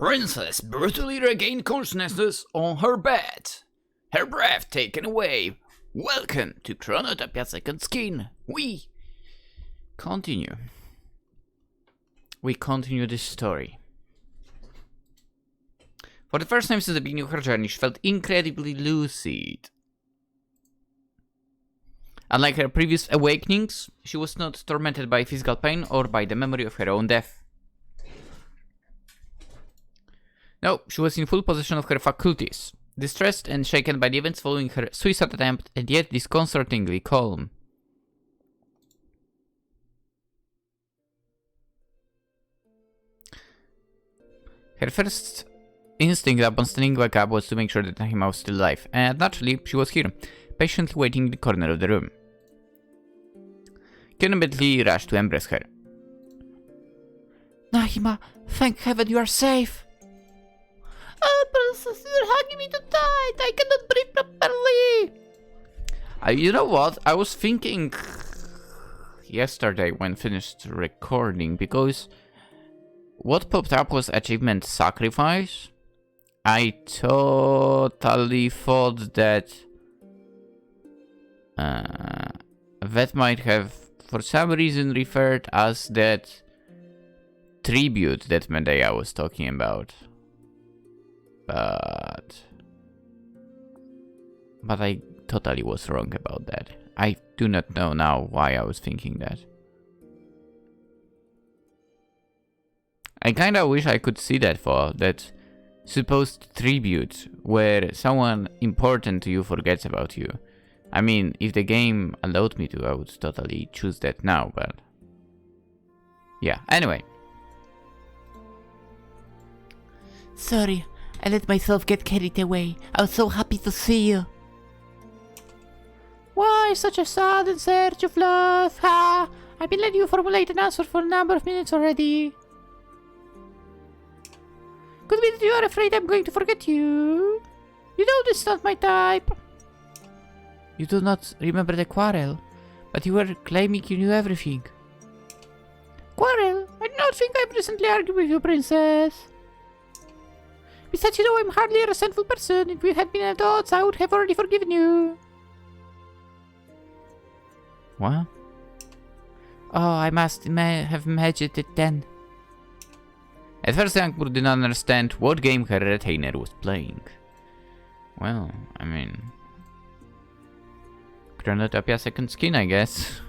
princess brutally regained consciousness on her bed. Her breath taken away. Welcome to Chronotopia Second Skin. We continue this story. For the first time since the beginning of her journey, she felt incredibly lucid. Unlike her previous awakenings, she was not tormented by physical pain or by the memory of her own death. No, she was in full possession of her faculties, distressed and shaken by the events following her suicide attempt, and yet disconcertingly calm. Her first instinct upon standing back up was to make sure that Nahima was still alive, and naturally, she was here, patiently waiting in the corner of the room. Kionna immediately rushed to embrace her. Nahima, thank heaven you are safe! Oh, princess, you're hugging me too tight! I cannot breathe properly! You know what? I was thinking yesterday when finished recording, because what popped up was achievement sacrifice. I totally thought that that might have for some reason referred as that tribute that Medea was talking about. But I totally was wrong about that. I do not know now why I was thinking that. I kinda wish I could see that for that supposed tribute where someone important to you forgets about you. I mean, if the game allowed me to, I would totally choose that now, but yeah, anyway. Sorry, I let myself get carried away. I was so happy to see you. Why such a sudden search of love? Ha! I've been letting you formulate an answer for a number of minutes already. Could be that you are afraid I'm going to forget you. You know this is not my type. You do not remember the quarrel, but you were claiming you knew everything. Quarrel? I do not think I've recently argued with you, princess. Besides, you know I'm hardly a resentful person. If we had been adults, I would have already forgiven you. What? Oh, I must have imagined it then. At first, Youngpur did not understand what game her retainer was playing. Well, I mean, Chronotopia Second Skin, I guess.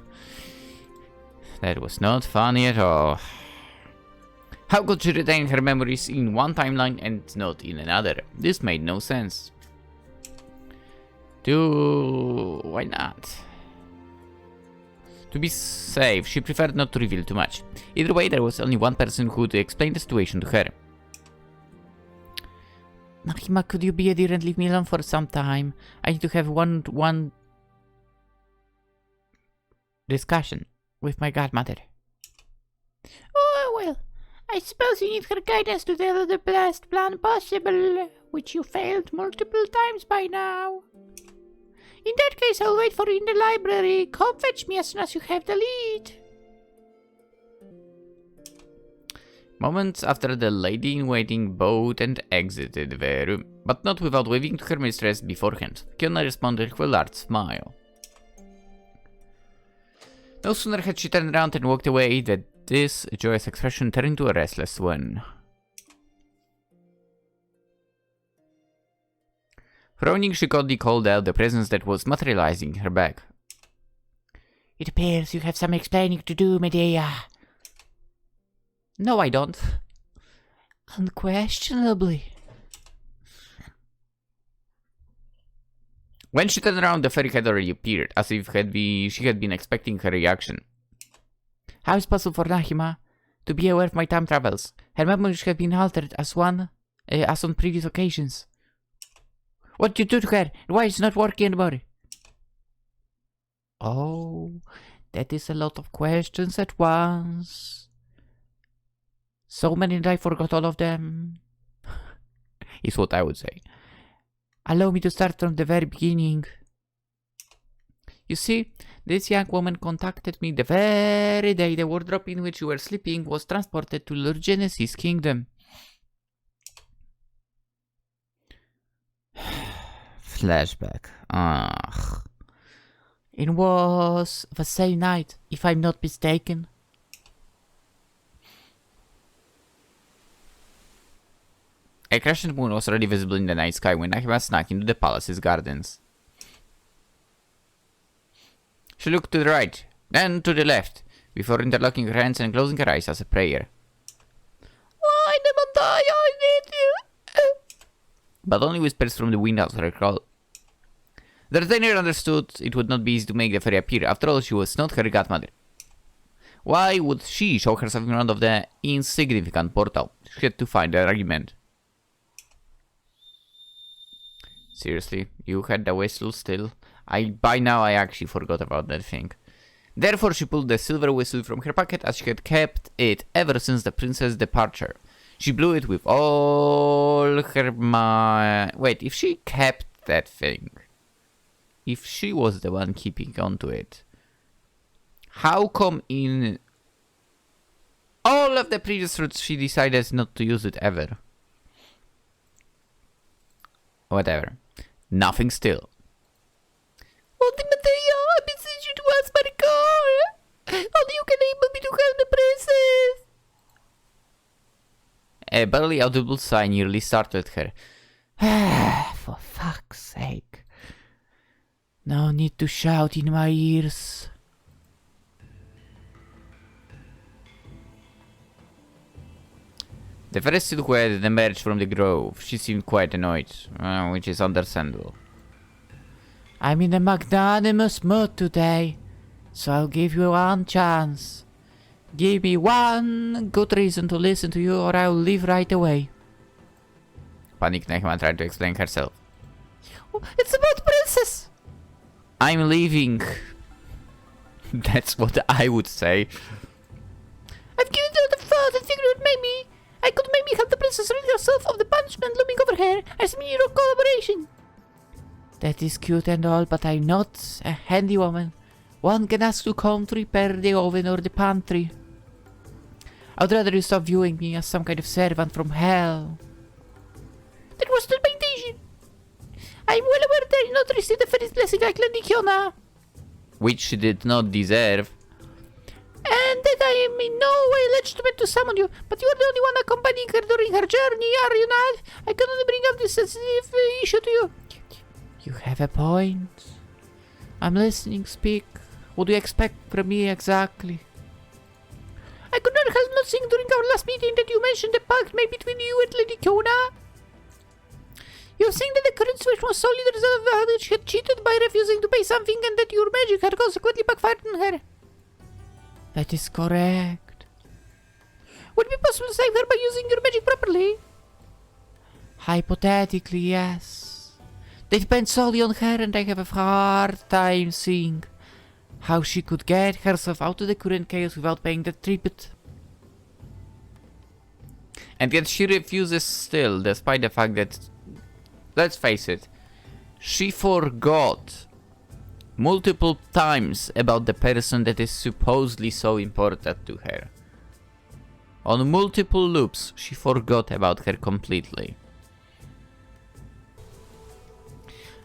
That was not funny at all. How could she retain her memories in one timeline and not in another? This made no sense. Why not? To be safe, she preferred not to reveal too much. Either way, there was only one person who could explain the situation to her. Nahima, could you be a dear and leave me alone for some time? I need to have one discussion with my godmother. Oh, well, I suppose you need her guidance to tell the best plan possible, which you failed multiple times by now. In that case, I'll wait for you in the library. Come fetch me as soon as you have the lead. Moments after the lady-in-waiting bowed and exited the room, but not without waving to her mistress beforehand. Kionna responded with a large smile. No sooner had she turned around and walked away than this joyous expression turned into a restless one. Frowning, she coldly called out the presence that was materializing her back. It appears you have some explaining to do, Medea. No, I don't. Unquestionably. When she turned around, the fairy had already appeared, as if she had been expecting her reaction. How is it possible for Nahima to be aware of my time travels? Her memories have been altered as on previous occasions. What did you do to her? Why is it not working anymore? Oh, that is a lot of questions at once. So many that I forgot all of them. Is what I would say. Allow me to start from the very beginning. You see, this young woman contacted me the very day the wardrobe in which you were sleeping was transported to Lord Genesis' kingdom. flashback. Ugh. It was the same night, if I'm not mistaken. A crescent moon was already visible in the night sky when Nahima snuck into the palace's gardens. She looked to the right, then to the left, before interlocking her hands and closing her eyes as a prayer. Why, Demontai, I need you! But only whispers from the wind out her call. The retainer understood it would not be easy to make the fairy appear. After all, she was not her godmother. Why would she show herself in front of the insignificant portal? She had to find an argument. Seriously, you had the whistle still? By now I actually forgot about that thing. Therefore she pulled the silver whistle from her pocket as she had kept it ever since the princess' departure. She blew it with all her might. Wait, if she kept that thing, if she was the one keeping onto it, how come in all of the previous routes she decided not to use it ever? Whatever. Nothing still. Ultimate, I beseech you to ask my regard. Only you can enable me to help the princess. A barely audible sigh nearly startled her. For fuck's sake. No need to shout in my ears. The fairy silhouette had emerged from the grove. She seemed quite annoyed, which is understandable. I'm in a magnanimous mood today, so I'll give you one chance. Give me one good reason to listen to you, or I'll leave right away. Panicked Nehema tried to explain herself. It's about princess! I'm leaving. That's what I would say. I've given her the thought that figure I could maybe help the princess rid herself of the punishment looming over her as mere collaboration. That is cute and all, but I'm not a handy woman. One can ask to come to repair the oven or the pantry. I'd rather you stop viewing me as some kind of servant from hell. That was not my intention. I'm well aware that I did not receive the fairy's blessing like Lady Kionna. Which she did not deserve. And that I am in no way legitimate to summon you, but you are the only one accompanying her during her journey, are you not? I can only bring up this sensitive issue to you. You have a point. I'm listening, speak. What do you expect from me exactly? I could not help not seeing during our last meeting that you mentioned the pact made between you and Lady Kionna. You were saying that the current situation was solely the result of the fact that she had cheated by refusing to pay something and that your magic had consequently backfired on her. That is correct. Would it be possible to save her by using your magic properly? Hypothetically, yes. They depend solely on her, and I have a hard time seeing how she could get herself out of the current chaos without paying that tribute. And yet she refuses still, despite the fact that, let's face it, she forgot multiple times about the person that is supposedly so important to her. On multiple loops, she forgot about her completely.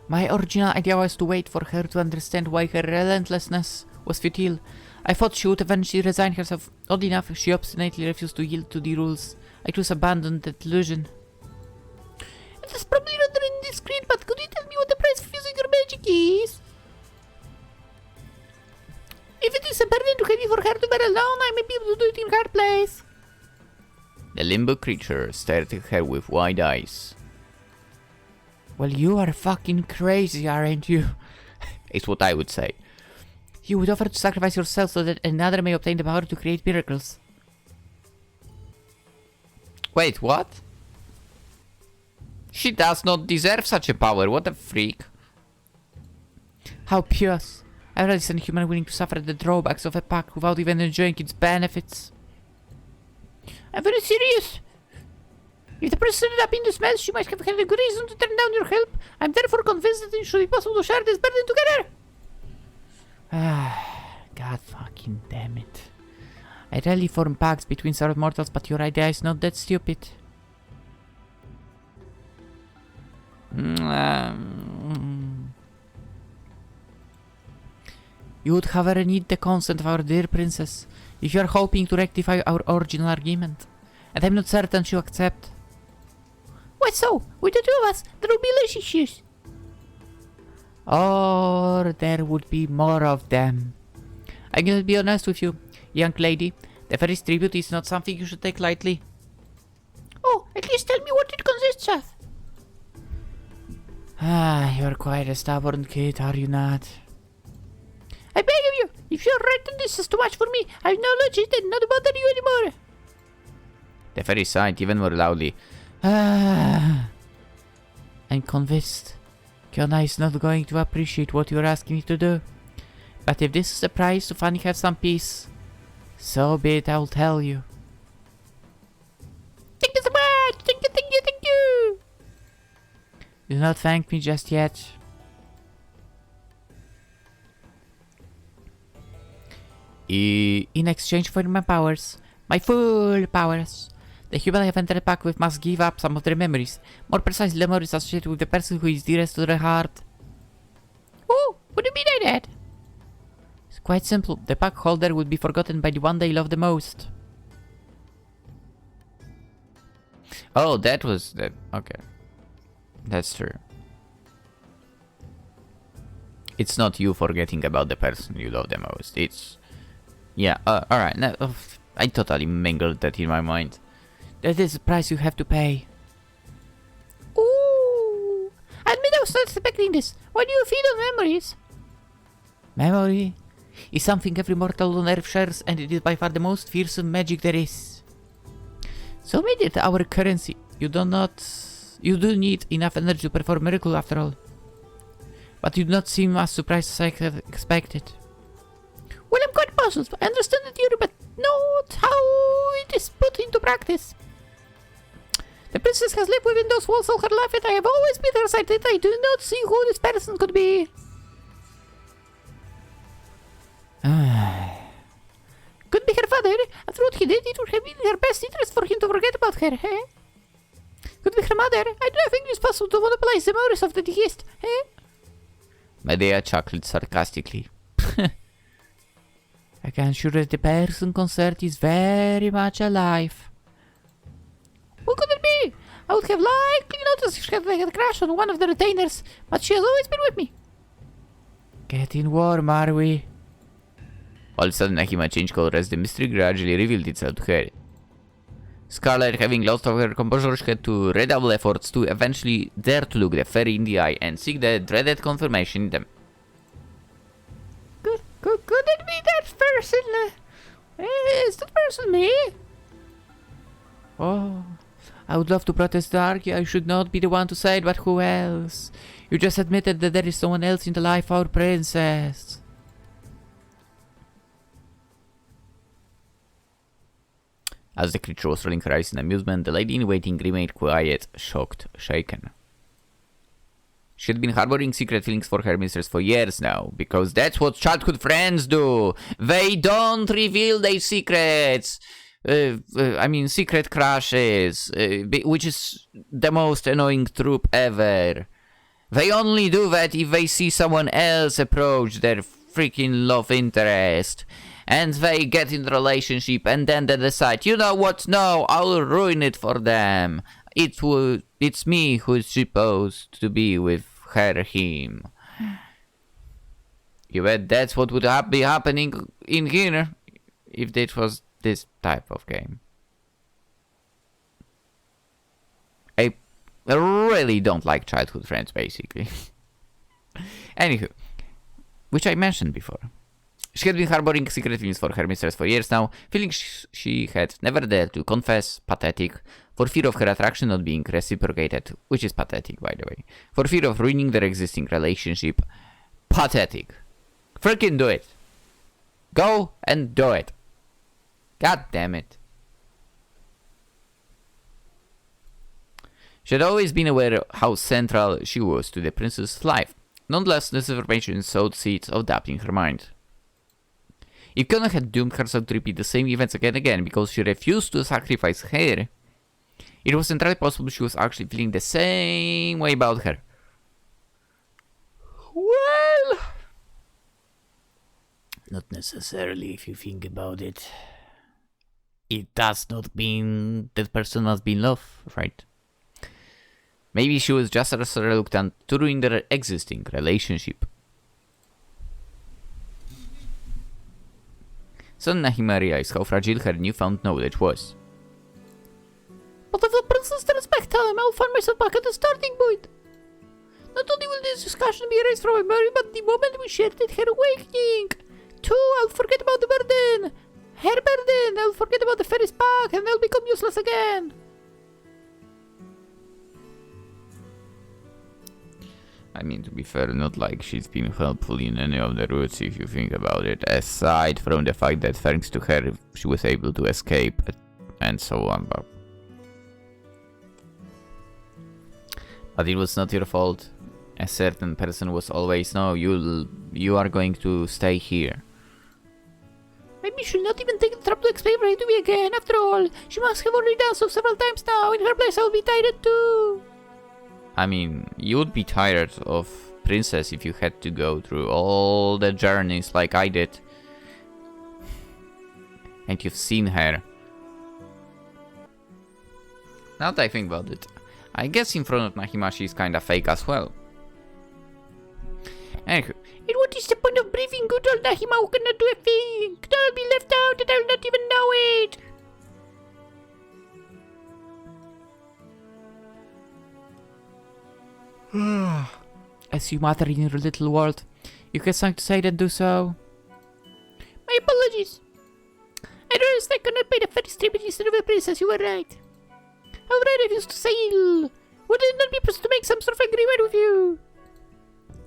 My original idea was to wait for her to understand why her relentlessness was futile. I thought she would eventually resign herself. Odd enough, she obstinately refused to yield to the rules. I just abandoned that illusion. It is probably rather indiscreet, but could you tell me what the price of using your magic is? If it is a burden too heavy for her to bear alone, I may be able to do it in her place. The limbo creature stared at her with wide eyes. Well, you are fucking crazy, aren't you? It's what I would say. You would offer to sacrifice yourself so that another may obtain the power to create miracles. Wait, what? She does not deserve such a power, what a freak. How pious. I rarely see a human willing to suffer the drawbacks of a pact without even enjoying its benefits. I'm very serious. If the person ended up in this mess, she might have had a good reason to turn down your help. I'm therefore convinced that it should be possible to share this burden together. God fucking damn it. I rarely form pacts between servant mortals, but your idea is not that stupid. You would however need the consent of our dear princess if you are hoping to rectify our original argument. And I'm not certain she'll accept. Why so? With the two of us, there will be less issues. Or there would be more of them. I'm gonna be honest with you, young lady. The Fairies tribute is not something you should take lightly. Oh, at least tell me what it consists of. You're quite a stubborn kid, are you not? I beg of you, if you're right and this is too much for me, I'll acknowledge it and not bother you anymore. The fairy sighed even more loudly. I'm convinced Kionna is not going to appreciate what you're asking me to do. But if this is the price to finally have some peace, so be it, I'll tell you. Thank you so much! Thank you, thank you, thank you! Do not thank me just yet. In exchange for my powers, my full powers, the human I have entered back with must give up some of their memories, more precisely memories associated with the person who is dearest to their heart. Oh, what do you mean by that? It's quite simple. The pack holder will be forgotten by the one they love the most. Oh, that was that. Okay. That's true. It's not you forgetting about the person you love the most. It's... Yeah, alright. No, I totally mangled that in my mind. That is the price you have to pay. Ooh! I admit I was not expecting this. Why do you feed on memories? Memory is something every mortal on Earth shares, and it is by far the most fearsome magic there is. So made it our currency. You do need enough energy to perform a miracle after all. But you do not seem as surprised as I had expected. Well, I'm quite puzzled. I understand the theory, but not how it is put into practice. The princess has lived within those walls all her life, and I have always been her side that I do not see who this person could be. Could be her father. After what he did, it would have been in her best interest for him to forget about her, eh? Could be her mother. I do not think it's possible to monopolize the memories of the deceased, eh? Medea chuckled sarcastically. I can assure that the person concerned is very much alive. Who could it be? I would have likely noticed if she had crashed on one of the retainers, but she has always been with me. Getting warm, are we? All of a sudden, Akima changed color as the mystery gradually revealed itself to her. Scarlet, having lost all her composure, she had to redouble efforts to eventually dare to look the fairy in the eye and seek the dreaded confirmation in them. Could it be that person? Is that person me? Oh, I would love to protest and argue I should not be the one to say it, but who else? You just admitted that there is someone else in the life of our princess. As the creature was rolling her eyes in amusement, the lady in waiting remained quiet, shocked, shaken. She had been harboring secret feelings for her mistress for years now, because that's what childhood friends do. They don't reveal their secrets. Secret crushes, which is the most annoying trope ever. They only do that if they see someone else approach their freaking love interest. And they get in the relationship and then they decide, you know what, no, I'll ruin it for them. It's me who's supposed to be with her, him. You bet that's what would be happening in here if it was this type of game. I really don't like childhood friends, basically. Anywho, which I mentioned before. She had been harboring secret feelings for her mistress for years now, feelings she had never dared to confess, pathetic, for fear of her attraction not being reciprocated, which is pathetic, by the way, for fear of ruining their existing relationship, pathetic. Freaking do it. Go and do it. God damn it. She had always been aware of how central she was to the princess's life. Nonetheless, this information sowed seeds of doubt in her mind. If Kionna had doomed herself to repeat the same events again and again because she refused to sacrifice her, it was entirely possible she was actually feeling the same way about her. Well... Not necessarily, if you think about it. It does not mean that person must be in love, right? Maybe she was just as reluctant to ruin their existing relationship. Soon Nahima realized how fragile her newfound knowledge was. But if the princess respect time, I'll find myself back at the starting point. Not only will this discussion be erased from my memory, but the moment we shared it, her awakening. Too, I'll forget about the burden. Her burden. I'll forget about the Fairies pack, and they'll become useless again. I mean, to be fair, not like she's been helpful in any of the routes if you think about it, aside from the fact that thanks to her she was able to escape and so on. But it was not your fault. A certain person was always, no, you are going to stay here. Maybe she'll not even take the trouble to explain everything to me again. After all, she must have already done so several times now. In her place, I'll be tired too. I mean, you would be tired of Princess if you had to go through all the journeys like I did. And you've seen her. Now that I think about it, I guess in front of Nahima she's kinda fake as well. Anywho. And what is the point of briefing good old Nahima who cannot do a thing? I'll be left out and I'll not even know it. As you matter in your little world, you have something to say, then do so. My apologies. I realized I cannot pay the ferry trip instead of a princess, you were right. However, I refuse to sail. Would it not be possible to make some sort of agreement with you?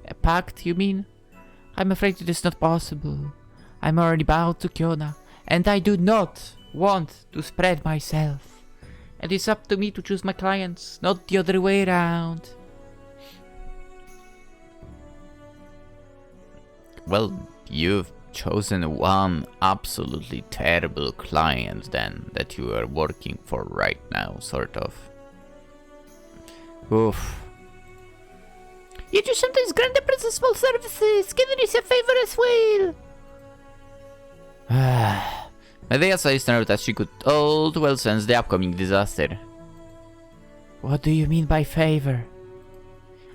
A pact, you mean? I'm afraid it is not possible. I'm already bound to Kionna, and I do not want to spread myself. It is up to me to choose my clients, not the other way around. Well, you've chosen one absolutely terrible client then that you are working for right now, sort of. Oof. You do sometimes grant the princess small services. Give it a favor as well. Medea says now that she could all too well sense the upcoming disaster. What do you mean by favor?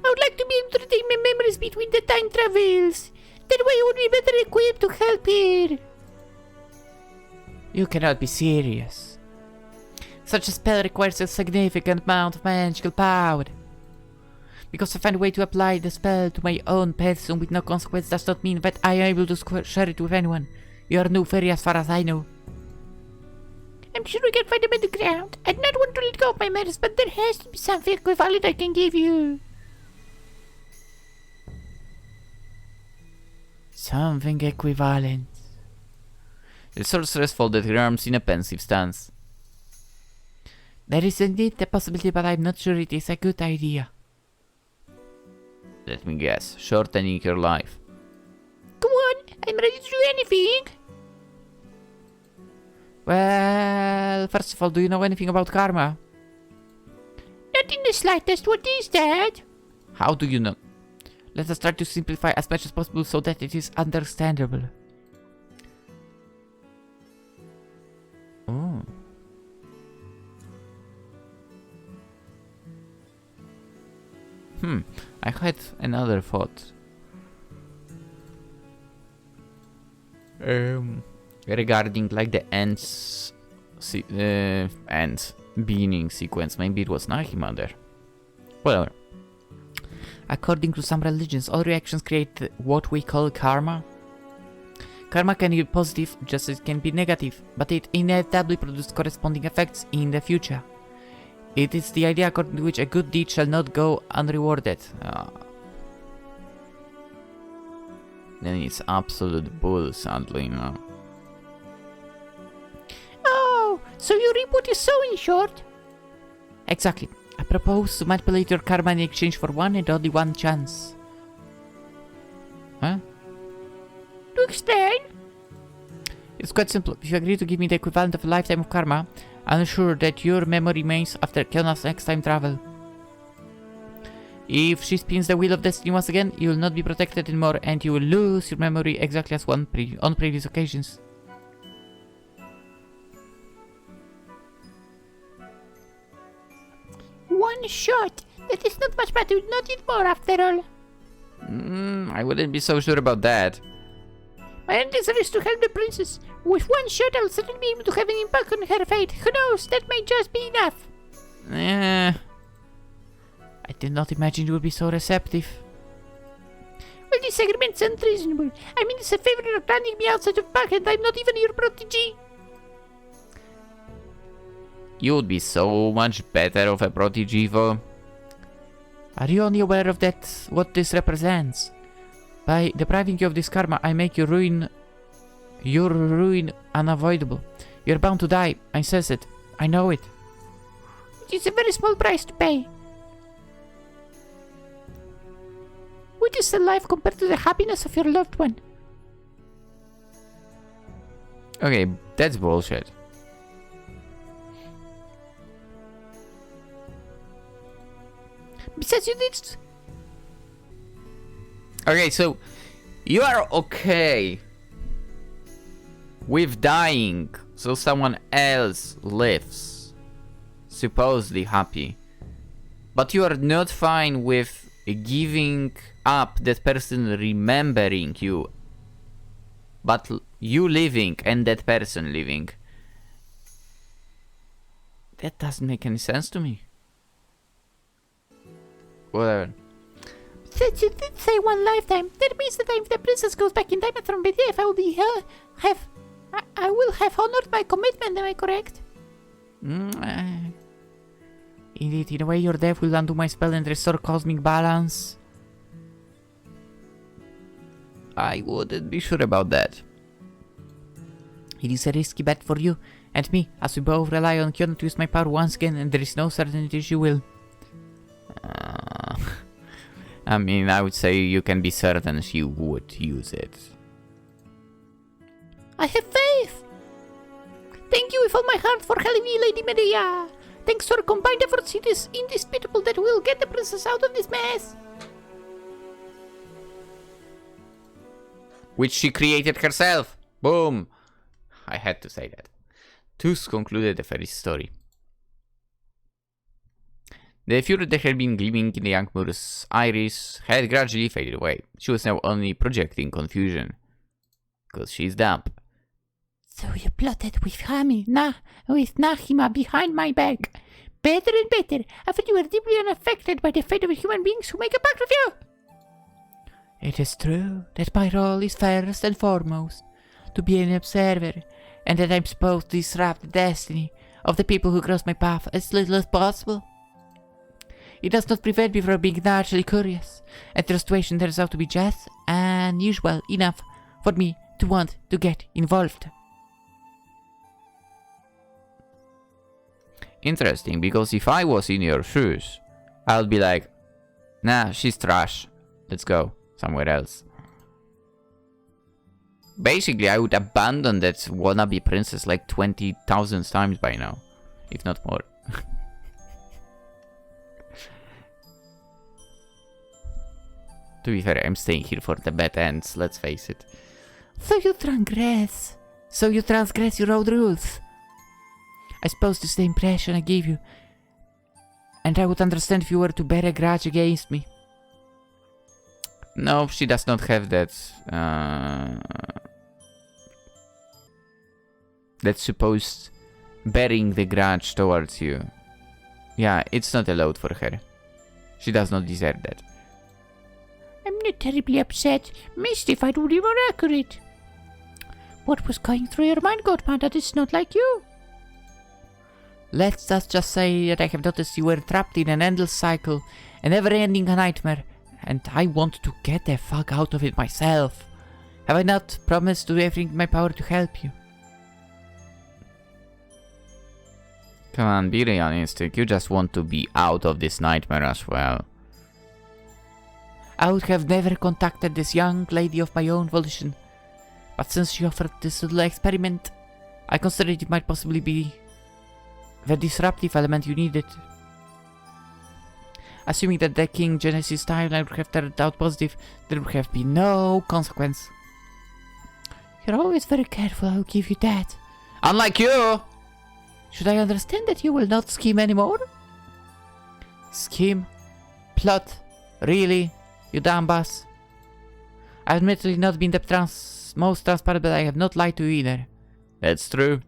I would like to be able to retain my memories between the time travels. That way I would be better equipped to help her. You cannot be serious. Such a spell requires a significant amount of magical power. Because I find a way to apply the spell to my own person with no consequence does not mean that I am able to share it with anyone. You are no fairy as far as I know. I'm sure we can find a middle ground. I'd not want to let go of my matters, but there has to be something equivalent I can give you. Something equivalent. The sorceress folded her arms in a pensive stance. There is indeed the possibility, but I'm not sure it is a good idea. Let me guess, shortening your life. Go on, I'm ready to do anything. Well, first of all, do you know anything about karma? Not in the slightest. What is that? How do you know? Let us try to simplify as much as possible so that it is understandable. Oh. I had another thought. Regarding like the ends beginning sequence, maybe it was Nahima there. Whatever. According to some religions, all reactions create what we call karma. Karma can be positive just as it can be negative, but it inevitably produces corresponding effects in the future. It is the idea according to which a good deed shall not go unrewarded. Then it's absolute bull, sadly, no? Oh, so you reap what you sow, in short? Exactly. I propose to manipulate your karma in exchange for one and only one chance. Huh? To explain? It's quite simple. If you agree to give me the equivalent of a lifetime of karma, I'll ensure that your memory remains after Kionna's next time travel. If she spins the wheel of destiny once again, you will not be protected anymore and you will lose your memory exactly as on previous occasions. One shot. That is not much, but we not need more after all. I wouldn't be so sure about that. My end desire is to help the princess. With one shot, I'll certainly be able to have an impact on her fate. Who knows? That may just be enough. I did not imagine you would be so receptive. Well, this agreement's unreasonable. I mean, it's a favor of running me outside of back, and I'm not even your protege. You would be so much better of a protege, though. Are you only aware of that? What this represents? By depriving you of this karma, I make your ruin unavoidable. You're bound to die. I says it. I know it. It is a very small price to pay. What is a life compared to the happiness of your loved one? Okay, that's bullshit. Besides, you did. Okay, so you are okay with dying so someone else lives, supposedly happy, but you are not fine with giving up that person remembering you, but you living and that person living. That doesn't make any sense to me. Whatever. Since you did say one lifetime, that means that if the princess goes back in time and from BDF, I will be I will have honored my commitment. Am I correct? Indeed, in a way, your death will undo my spell and restore cosmic balance. I wouldn't be sure about that. It is a risky bet for you and me, as we both rely on Kionna to use my power once again, and there is no certainty she will. I mean, I would say you can be certain she would use it. I have faith. Thank you with all my heart for helping me, Lady Maria. Thanks to our combined efforts, it is indisputable that we'll get the princess out of this mess. Which she created herself. Boom. I had to say that. Thus concluded the Fairies story. The fury that had been gleaming in the young mother's iris had gradually faded away. She was now only projecting confusion. Because she's dumb. So you plotted with Nahima behind my back. Better and better. I thought you were deeply unaffected by the fate of human beings who make a pact with you. It is true that my role is first and foremost to be an observer, and that I'm supposed to disrupt the destiny of the people who cross my path as little as possible. It does not prevent me from being naturally curious, and the situation turns out to be just unusual enough for me to want to get involved. Interesting, because if I was in your shoes, I would be like, nah, she's trash. Let's go somewhere else. Basically, I would abandon that wannabe princess like 20,000 times by now, if not more. To be fair, I'm staying here for the bad ends, let's face it. So you transgress your own rules. I suppose this is the impression I gave you, and I would understand if you were to bear a grudge against me. No, she does not have that, that supposed bearing the grudge towards you. Yeah, it's not allowed for her. She does not deserve that. I'm not terribly upset. Mystified would be more accurate. What was going through your mind, godmother? That is not like you. Let's just say that I have noticed you were trapped in an endless cycle, a never-ending nightmare, and I want to get the fuck out of it myself. Have I not promised to do everything in my power to help you? Come on, be realistic. You just want to be out of this nightmare as well. I would have never contacted this young lady of my own volition, but since she offered this little experiment, I considered it might possibly be the disruptive element you needed. Assuming that the King Genesis timeline would have turned out positive, there would have been no consequence. You're always very careful, I'll give you that. Unlike you! Should I understand that you will not scheme anymore? Scheme? Plot? Really? You dumb boss? I've admittedly not been the most transparent, but I have not lied to you either. That's true.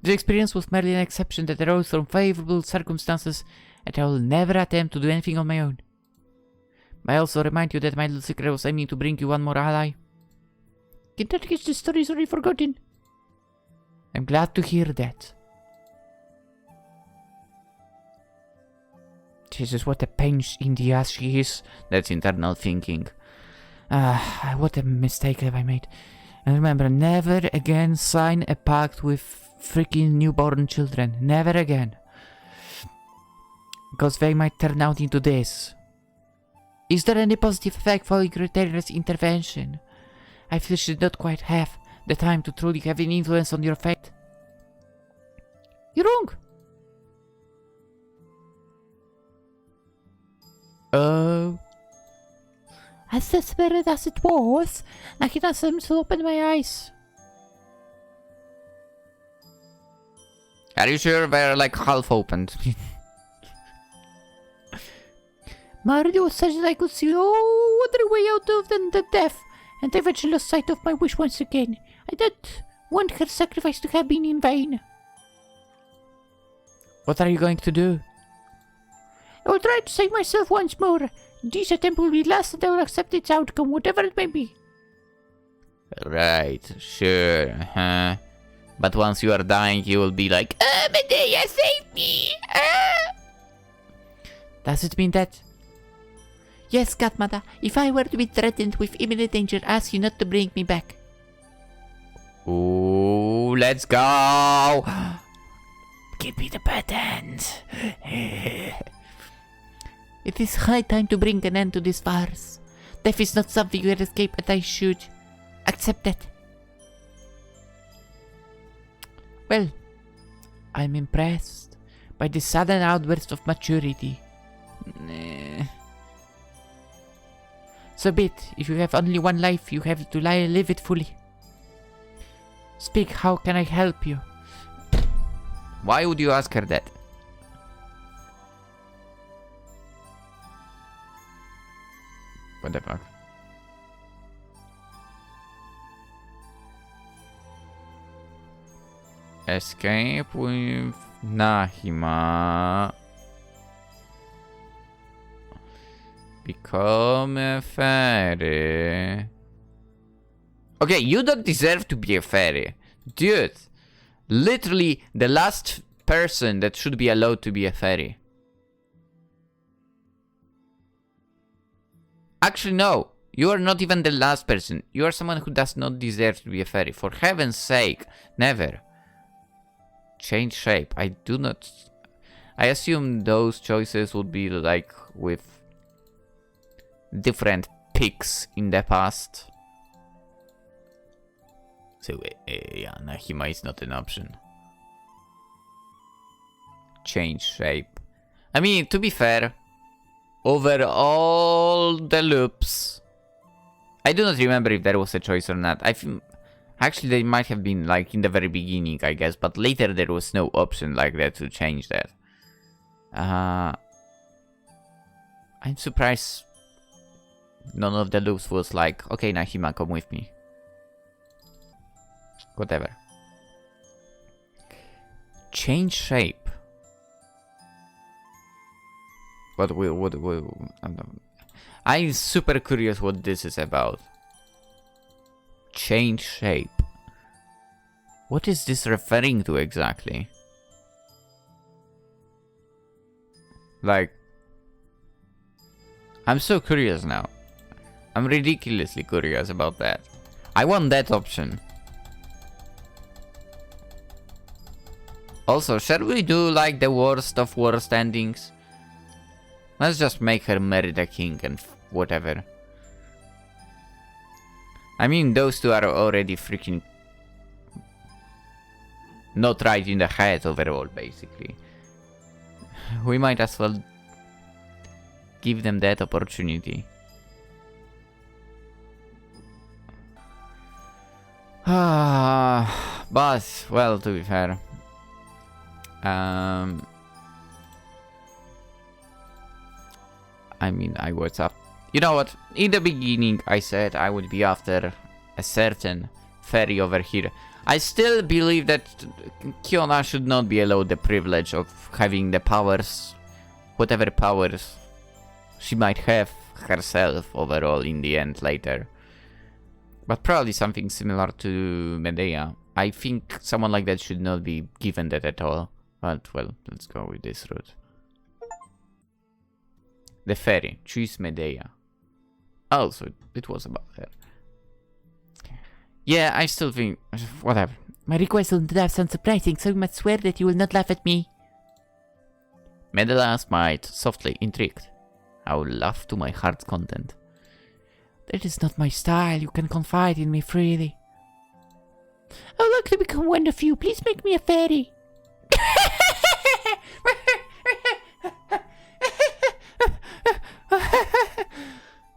This experience was merely an exception that arose from favorable circumstances, and I will never attempt to do anything on my own. May I also remind you that my little secret was aiming to bring you one more ally? In that case, the story is already forgotten. I'm glad to hear that. Jesus, what a pain in the ass she is. That's internal thinking. What a mistake have I made. And remember, never again sign a pact with freaking newborn children. Never again. Because they might turn out into this. Is there any positive effect following Retailers' intervention? I feel she did not quite have the time to truly have an influence on your fate. You're wrong. Oh. As desperate as it was, Nahida seems to open my eyes. Are you sure they're like half opened? Marty was such that I could see no other way out of than the death, and eventually lost sight of my wish once again. I didn't want her sacrifice to have been in vain. What are you going to do? I will try to save myself once more. This attempt will be last and I will accept its outcome, whatever it may be. Right, sure, huh? But once you are dying, you will be like, Medea, save me! Does it mean that? Yes, godmother. If I were to be threatened with imminent danger, ask you not to bring me back. Ooh, let's go! Give me the buttons. It is high time to bring an end to this farce. Death is not something you can escape, and I should accept that. Well, I'm impressed by this sudden outburst of maturity. So be it. If you have only one life, you have to live it fully. Speak, how can I help you? Why would you ask her that? What the fuck? Escape with Nahima. Become a fairy. Okay, you don't deserve to be a fairy. Dude. Literally the last person that should be allowed to be a fairy. Actually, no. You are not even the last person. You are someone who does not deserve to be a fairy. For heaven's sake. Never. Change shape. I do not... I assume those choices would be like with different picks in the past. So, yeah, Nahima is not an option. Change shape. I mean, to be fair, over all the loops, I do not remember if there was a choice or not. Actually, they might have been like in the very beginning, I guess, but later there was no option like that to change that. I'm surprised none of the loops was like, okay, Nahima, come with me. Whatever. Change shape. I'm super curious what this is about. Change shape. What is this referring to exactly? Like, I'm so curious now. I'm ridiculously curious about that. I want that option. Also, shall we do like the worst of worst endings? Let's just make her marry the king and whatever. I mean, those two are already freaking not right in the head overall, basically. We might as well give them that opportunity. But, well, to be fair, I mean, I was up. You know what? In the beginning, I said I would be after a certain fairy over here. I still believe that Kionna should not be allowed the privilege of having the powers, whatever powers she might have herself overall in the end later. But probably something similar to Medea. I think someone like that should not be given that at all. But, well, let's go with this route. The fairy. Choose Medea. Oh, so it was about her. Yeah, I still think... Whatever. My request will not sound surprising, so you must swear that you will not laugh at me. Medea smiled, softly intrigued. I will laugh to my heart's content. That is not my style. You can confide in me freely. I would like to become one of you. Please make me a fairy.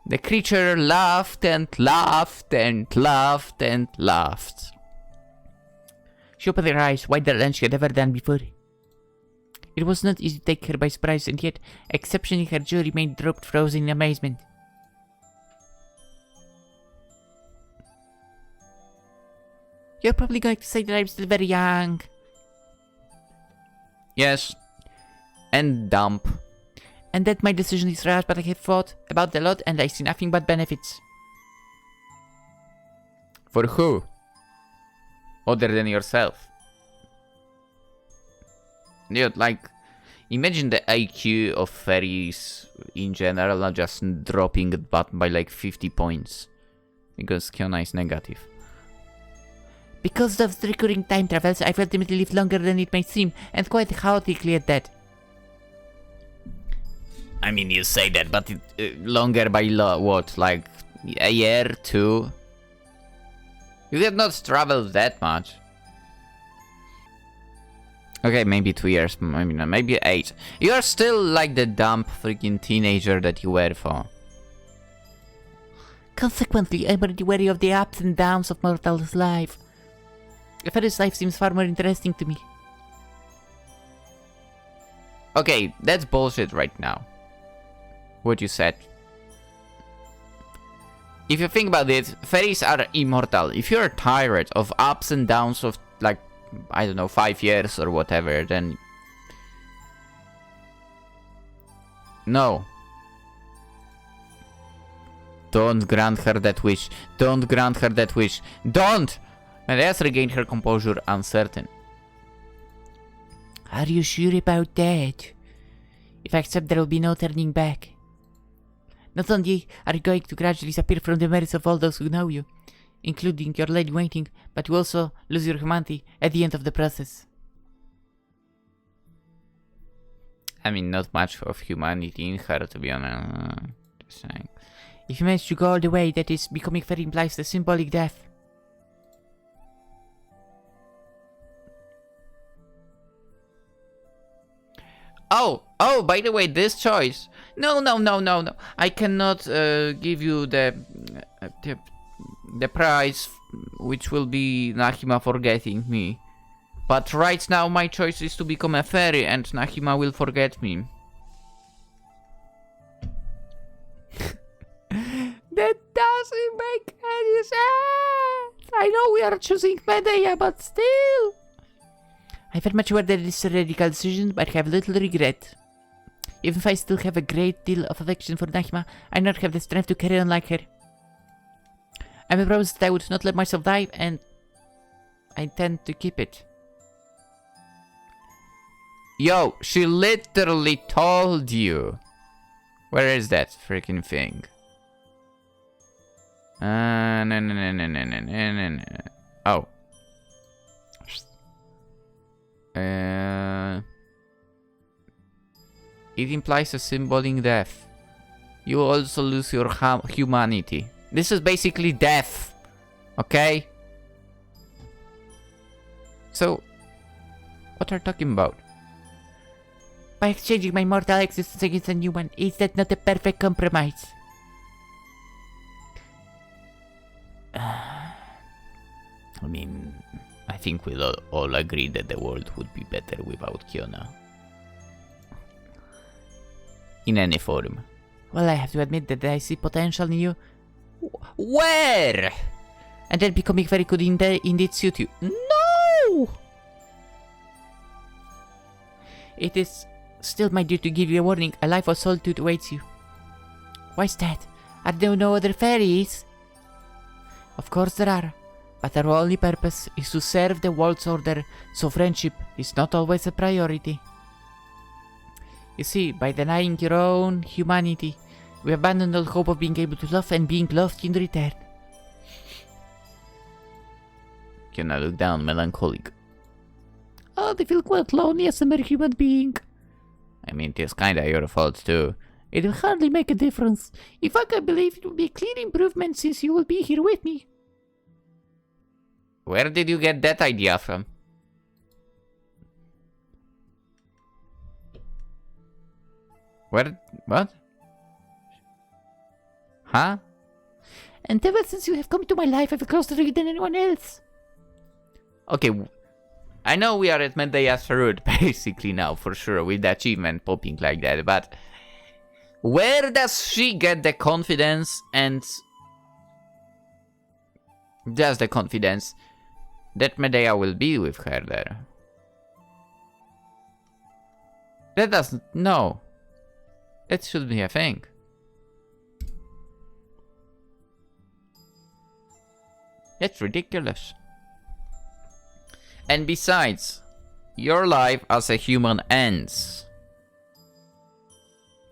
The creature laughed and laughed and laughed and laughed. She opened her eyes wider than she had ever done before. It was not easy to take her by surprise, and yet, exceptionally, her jaw remained dropped, frozen in amazement. You're probably going to say that I'm still very young. Yes. And dumb. And that my decision is rash, but I have thought about it a lot and I see nothing but benefits. For who? Other than yourself. Dude, like, imagine the IQ of fairies in general are just dropping it by like 50 points. Because Kionna is negative. Because of the recurring time travels, I've ultimately lived longer than it may seem, and quite chaotically at that. I mean, you say that, but longer by what? Like a year, 2? You have not traveled that much. Okay, maybe 2 years, maybe not, maybe 8. You are still like the dumb freaking teenager that you were for. Consequently, I'm already wary of the ups and downs of mortal's life. A fairy's life seems far more interesting to me. Okay, that's bullshit right now. What you said. If you think about it, fairies are immortal. If you're tired of ups and downs of, like, I don't know, 5 years or whatever, then... No. Don't grant her that wish. Don't grant her that wish. Don't! Medea's regained her composure, uncertain. Are you sure about that? If I accept, there will be no turning back. Not only are you going to gradually disappear from the memories of all those who know you, including your lady waiting, but you also lose your humanity at the end of the process. I mean, not much of humanity in her, to be honest. Just saying. If you manage to go all the way, that is, becoming fairy implies the symbolic death. Oh, by the way, this choice. No. I cannot give you the prize, which will be Nahima forgetting me. But right now, my choice is to become a fairy, and Nahima will forget me. That doesn't make any sense. I know we are choosing Medea, but still. I very much aware that it is a radical decision, but I have little regret. Even if I still have a great deal of affection for Nahima, I do not have the strength to carry on like her. I made a promise that I would not let myself die, and I intend to keep it. Yo, she literally told you. Where is that freaking thing? No. Oh. It implies a symbolic death. You also lose your humanity. This is basically death. Okay? So, what are you talking about? By exchanging my mortal existence against a new one, is that not a perfect compromise? I mean, I think we'll all agree that the world would be better without Kionna. In any form. Well, I have to admit that I see potential in you. Where? And then becoming very good indeed suit you. No! It is still my duty to give you a warning. A life of solitude awaits you. Why's that? Are there no other fairies? Of course there are. But our only purpose is to serve the world's order, so friendship is not always a priority. You see, by denying your own humanity, we abandon all hope of being able to love and being loved in return. Kionna looked down, melancholic. Oh, they feel quite lonely as a mere human being. I mean, it is kinda your fault too. It will hardly make a difference. In fact, I believe it will be a clear improvement since you will be here with me. Where did you get that idea from? Where? What? Huh? And ever since you have come into my life, I've closer to you than anyone else. Okay, I know we are at Medea's route basically now, for sure, with the achievement popping like that, but where does she get the confidence and just the confidence that Medea will be with her there? That doesn't, no. That should be a thing. That's ridiculous. And besides, your life as a human ends.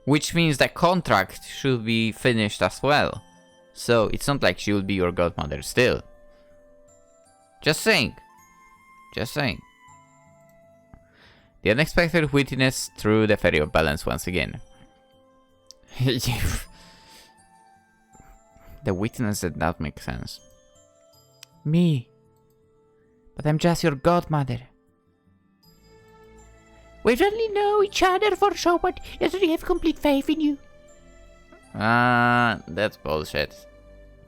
Which means the contract should be finished as well. So it's not like she will be your godmother still. Just saying. Just saying. The unexpected witness threw the fairy of balance once again. The witness did not make sense. Me. But I'm just your godmother. We only know each other for show, but yes, we have complete faith in you. That's bullshit.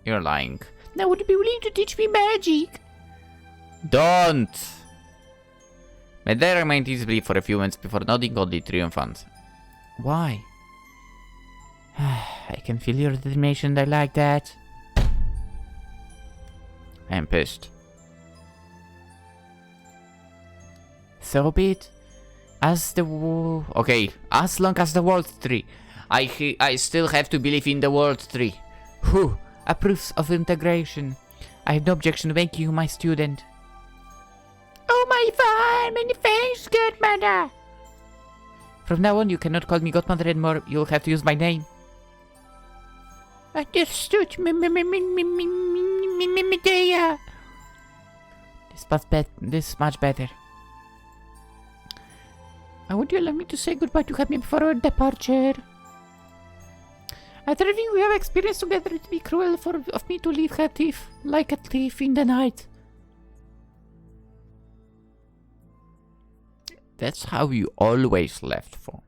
You're lying. Now would you be willing to teach me magic? Don't! Medea remained easily for a few minutes before nodding oddly triumphant. Why? I can feel your determination, I like that. I am pissed. So be it. As Okay, as long as the world tree. I still have to believe in the world tree. Whew, a proof of integration. I have no objection to making you my student. Oh my fun! Many thanks, godmother! From now on, you cannot call me godmother anymore. You'll have to use my name. Understood, Medea. This much better. Would you allow me to say goodbye to Happy before our departure? After everything we have experienced together, it would be cruel of me to leave her thief, like a thief in the night. That's how you always left for.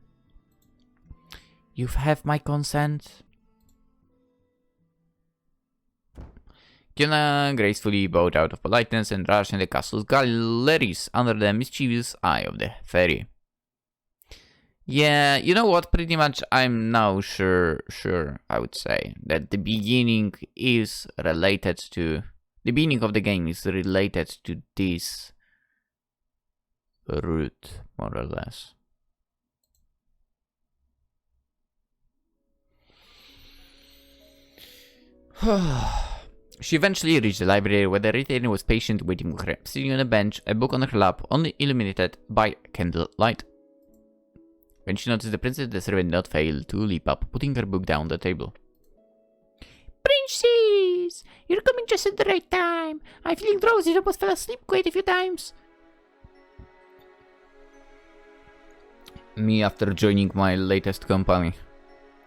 You have my consent. Kionna gracefully bowed out of politeness and rushed in the castle's galleries under the mischievous eye of the fairy. Yeah, you know what, pretty much I'm now sure, I would say, that the beginning is related to... The beginning of the game is related to this route, more or less. She eventually reached the library where the retainer was patient waiting for her, sitting on a bench, a book on her lap, only illuminated by candlelight. When she noticed the princess, the servant did not fail to leap up, putting her book down on the table. Princess! You're coming just at the right time. I'm feeling drowsy, I almost fell asleep quite a few times. Me after joining my latest company.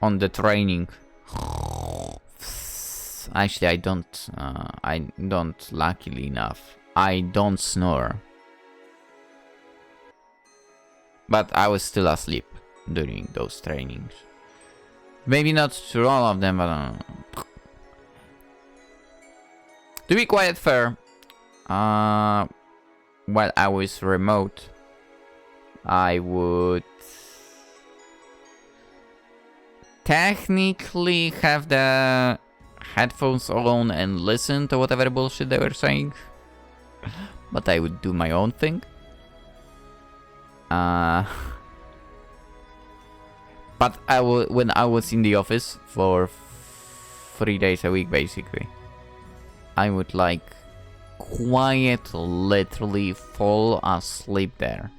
On the training. Actually, I don't, luckily enough. I don't snore. But I was still asleep during those trainings. Maybe not through all of them, but to be quite fair, while I was remote, I would technically have the headphones on and listen to whatever bullshit they were saying, but I would do my own thing. But when I was in the office for 3 days a week, basically, I would like quite literally fall asleep there.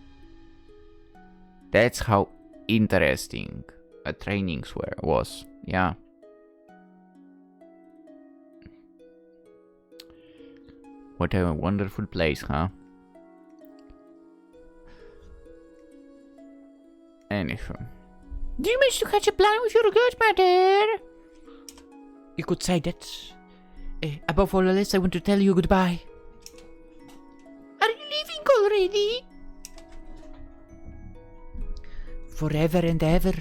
That's how interesting trainings was. Yeah. What a wonderful place, huh? Anyhow. Do you manage to catch a plan with your godmother? You could say that. Above all else, I want to tell you goodbye. Are you leaving already? Forever and ever.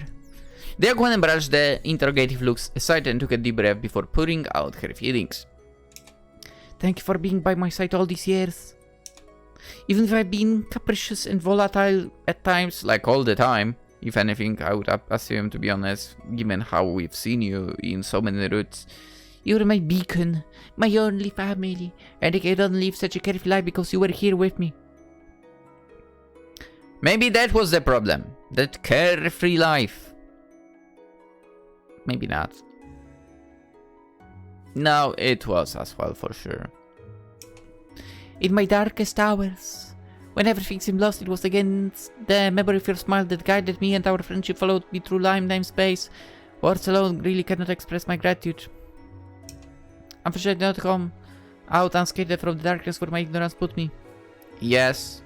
The young woman brushed the interrogative looks aside and took a deep breath before pouring out her feelings. Thank you for being by my side all these years. Even if I've been capricious and volatile at times, like all the time. If anything, I would assume, to be honest, given how we've seen you in so many routes. You're my beacon, my only family, and I cannot live such a carefree life because you were here with me. Maybe that was the problem. That carefree life. Maybe not. No, it was as well, for sure. In my darkest hours, when everything seemed lost, it was against the memory of your smile that guided me, and our friendship followed me through time, space. Words alone really cannot express my gratitude. Unfortunately, I did not come out unscathed from the darkness where my ignorance put me. Yes.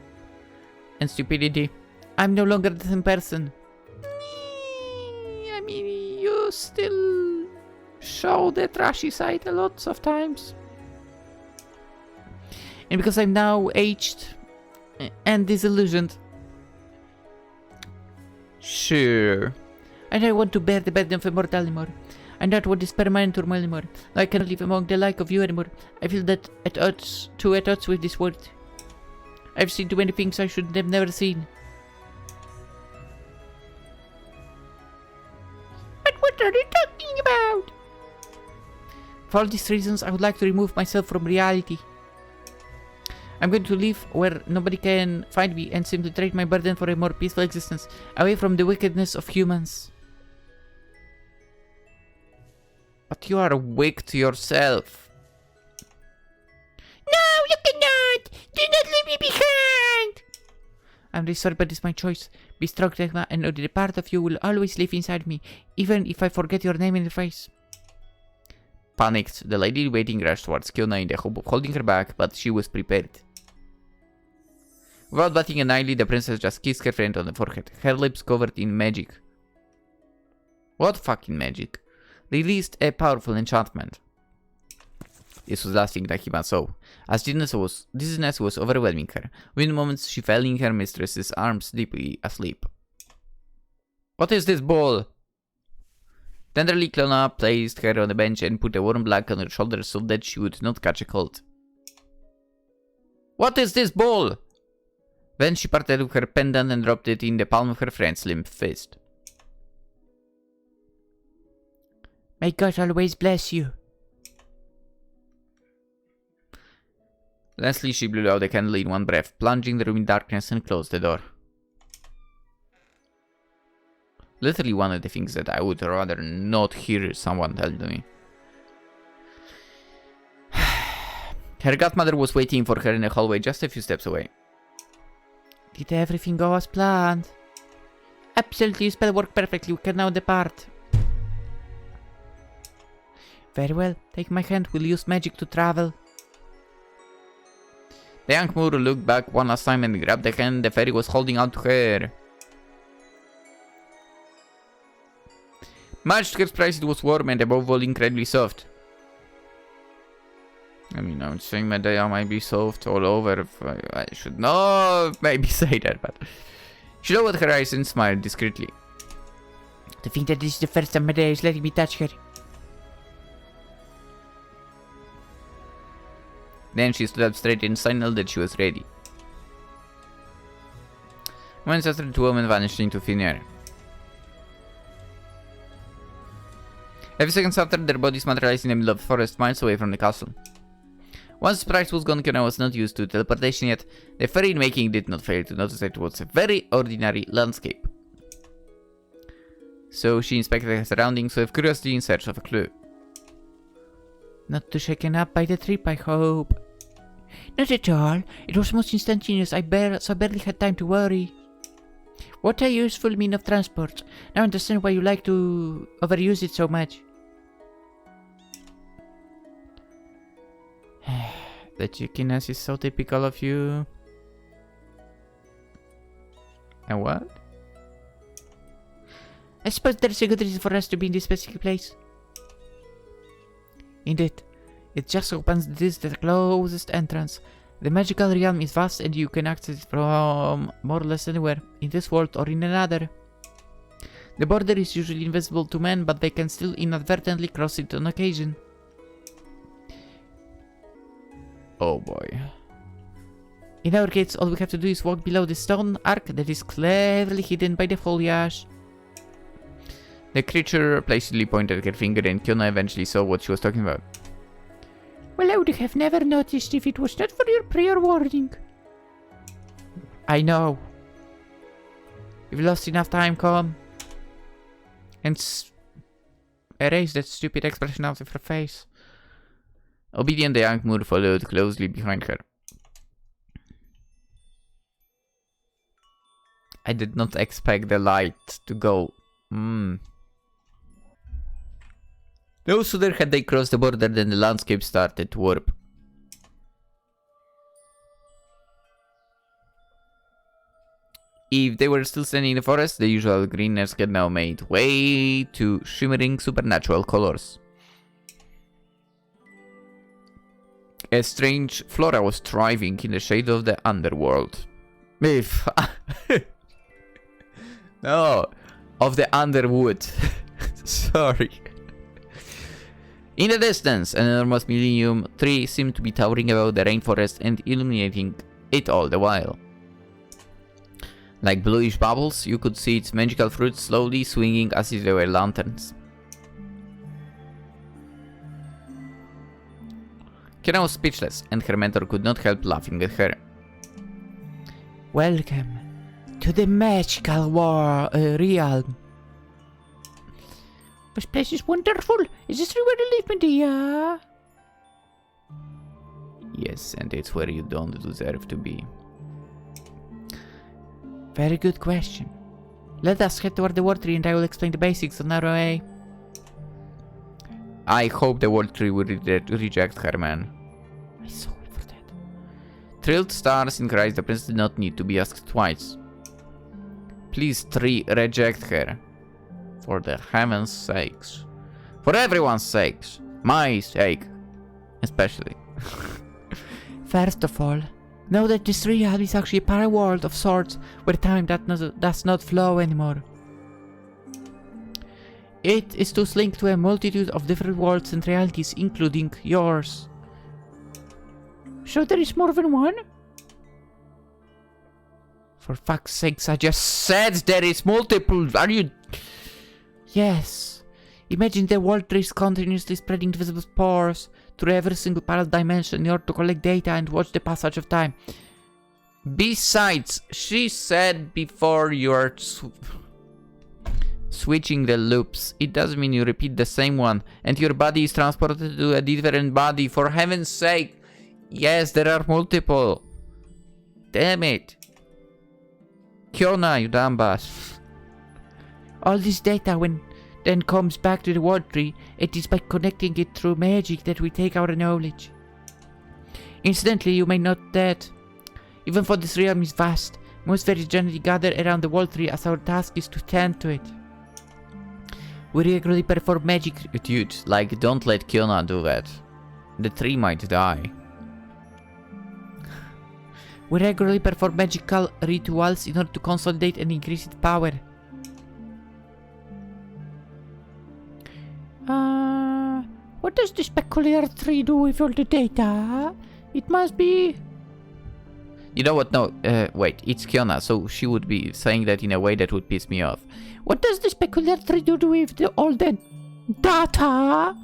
And stupidity. I'm no longer the same person. I mean, you still show the trashy side a lot of times. And because I'm now aged and disillusioned. Sure. I don't want to bear the burden of immortality anymore. I don't want this permanent turmoil anymore. I cannot live among the like of you anymore. I feel that at odds with this world. I've seen too many things I should have never seen. But what are you talking about? For all these reasons, I would like to remove myself from reality. I'm going to live where nobody can find me and simply trade my burden for a more peaceful existence, away from the wickedness of humans. But you are weak to yourself. No, you cannot! Do not leave me behind! I'm really sorry, but it's my choice. Be strong, Tekma, and know that a part of you will always live inside me, even if I forget your name in the face. Panicked, the lady waiting rushed towards Kionna in the hope of holding her back, but she was prepared. Without batting an eyelid, the princess just kissed her friend on the forehead, her lips covered in magic. What fucking magic? Released a powerful enchantment. This was the last thing that Hima saw, as dizziness was overwhelming her. Within moments, she fell in her mistress's arms, deeply asleep. What is this ball? Tenderly, Kionna placed her on the bench and put a warm blanket on her shoulders so that she would not catch a cold. What is this ball? Then she parted with her pendant and dropped it in the palm of her friend's limp fist. May God always bless you. Lastly, she blew out the candle in one breath, plunging the room in darkness, and closed the door. Literally one of the things that I would rather not hear someone tell to me. Her godmother was waiting for her in the hallway just a few steps away. Did everything go as planned? Absolutely, your spell worked perfectly. We can now depart. Very well. Take my hand. We'll use magic to travel. The young Moor looked back one last time and grabbed the hand the fairy was holding out to her. Much to her surprise, it was warm and above all incredibly soft. I mean, I'm saying Medea might be soft all over. I should not maybe say that, but She lowered her eyes and smiled discreetly. To think that this is the first time my dad is letting me touch her. Then she stood up straight and signaled that she was ready. Moments after, the two women vanished into thin air. A few seconds after, their bodies materialized in the middle of the forest, miles away from the castle. Once the surprise was gone, Kionna was not used to teleportation yet. The fairy in making did not fail to notice that it was a very ordinary landscape. So she inspected her surroundings with curiosity in search of a clue. Not too shaken up by the trip, I hope. Not at all. It was most instantaneous. I barely had time to worry. What a useful mean of transport. Now I understand why you like to overuse it so much. The chickiness is so typical of you. And what? I suppose there's a good reason for us to be in this specific place. Indeed. It just opens this the closest entrance. The magical realm is vast and you can access it from more or less anywhere, in this world or in another. The border is usually invisible to men, but they can still inadvertently cross it on occasion. Oh boy. In our case, all we have to do is walk below the stone arc that is cleverly hidden by the foliage. The creature placidly pointed her finger and Kionna eventually saw what she was talking about. Well, I would have never noticed if it was not for your prior warning. I know. You've lost enough time, come. And erase that stupid expression out of her face. Obedient, the young Moor followed closely behind her. I did not expect the light to go. No sooner had they crossed the border than the landscape started to warp. If they were still standing in the forest, the usual greenness had now made way to shimmering supernatural colors. A strange flora was thriving in the shade of the underworld. No, of the underwood. Sorry. In the distance, an enormous millennium tree seemed to be towering above the rainforest and illuminating it all the while. Like bluish bubbles, you could see its magical fruits slowly swinging as if they were lanterns. Kionna was speechless, and her mentor could not help laughing at her. Welcome to the magical realm. This place is wonderful. Is this where you live, Medea? Yes, and it's where you don't deserve to be. Very good question. Let us head toward the wall tree and I will explain the basics on our way. I hope the wall tree will reject her, man. I saw it for that. Thrilled stars in her eyes, the princess did not need to be asked twice. Please, tree, reject her. For the heaven's sakes. For everyone's sakes. My sake. Especially. First of all, know that this realm is actually a paraworld of sorts, where time does not flow anymore. It is thus linked to a multitude of different worlds and realities, including yours. So there is more than one? For fuck's sakes, I just said there is multiple. Are you... Yes. Imagine the world tree is continuously spreading visible spores through every single parallel dimension in order to collect data and watch the passage of time. Besides, she said before you're switching the loops, it doesn't mean you repeat the same one and your body is transported to a different body. For heaven's sake. Yes, there are multiple. Damn it. Kionna, you dumb bass. All this data then comes back to the world tree. It is by connecting it through magic that we take our knowledge. Incidentally, you may note that even though this realm is vast, most fairies generally gather around the world tree as our task is to tend to it. We regularly perform magic. Dude, like, don't let Kionna do that. The tree might die. We regularly perform magical rituals in order to consolidate and increase its power. What does this peculiar tree do with all the data? It must be... You know what? No, wait. It's Kionna, so she would be saying that in a way that would piss me off. What does this peculiar tree do with all the data?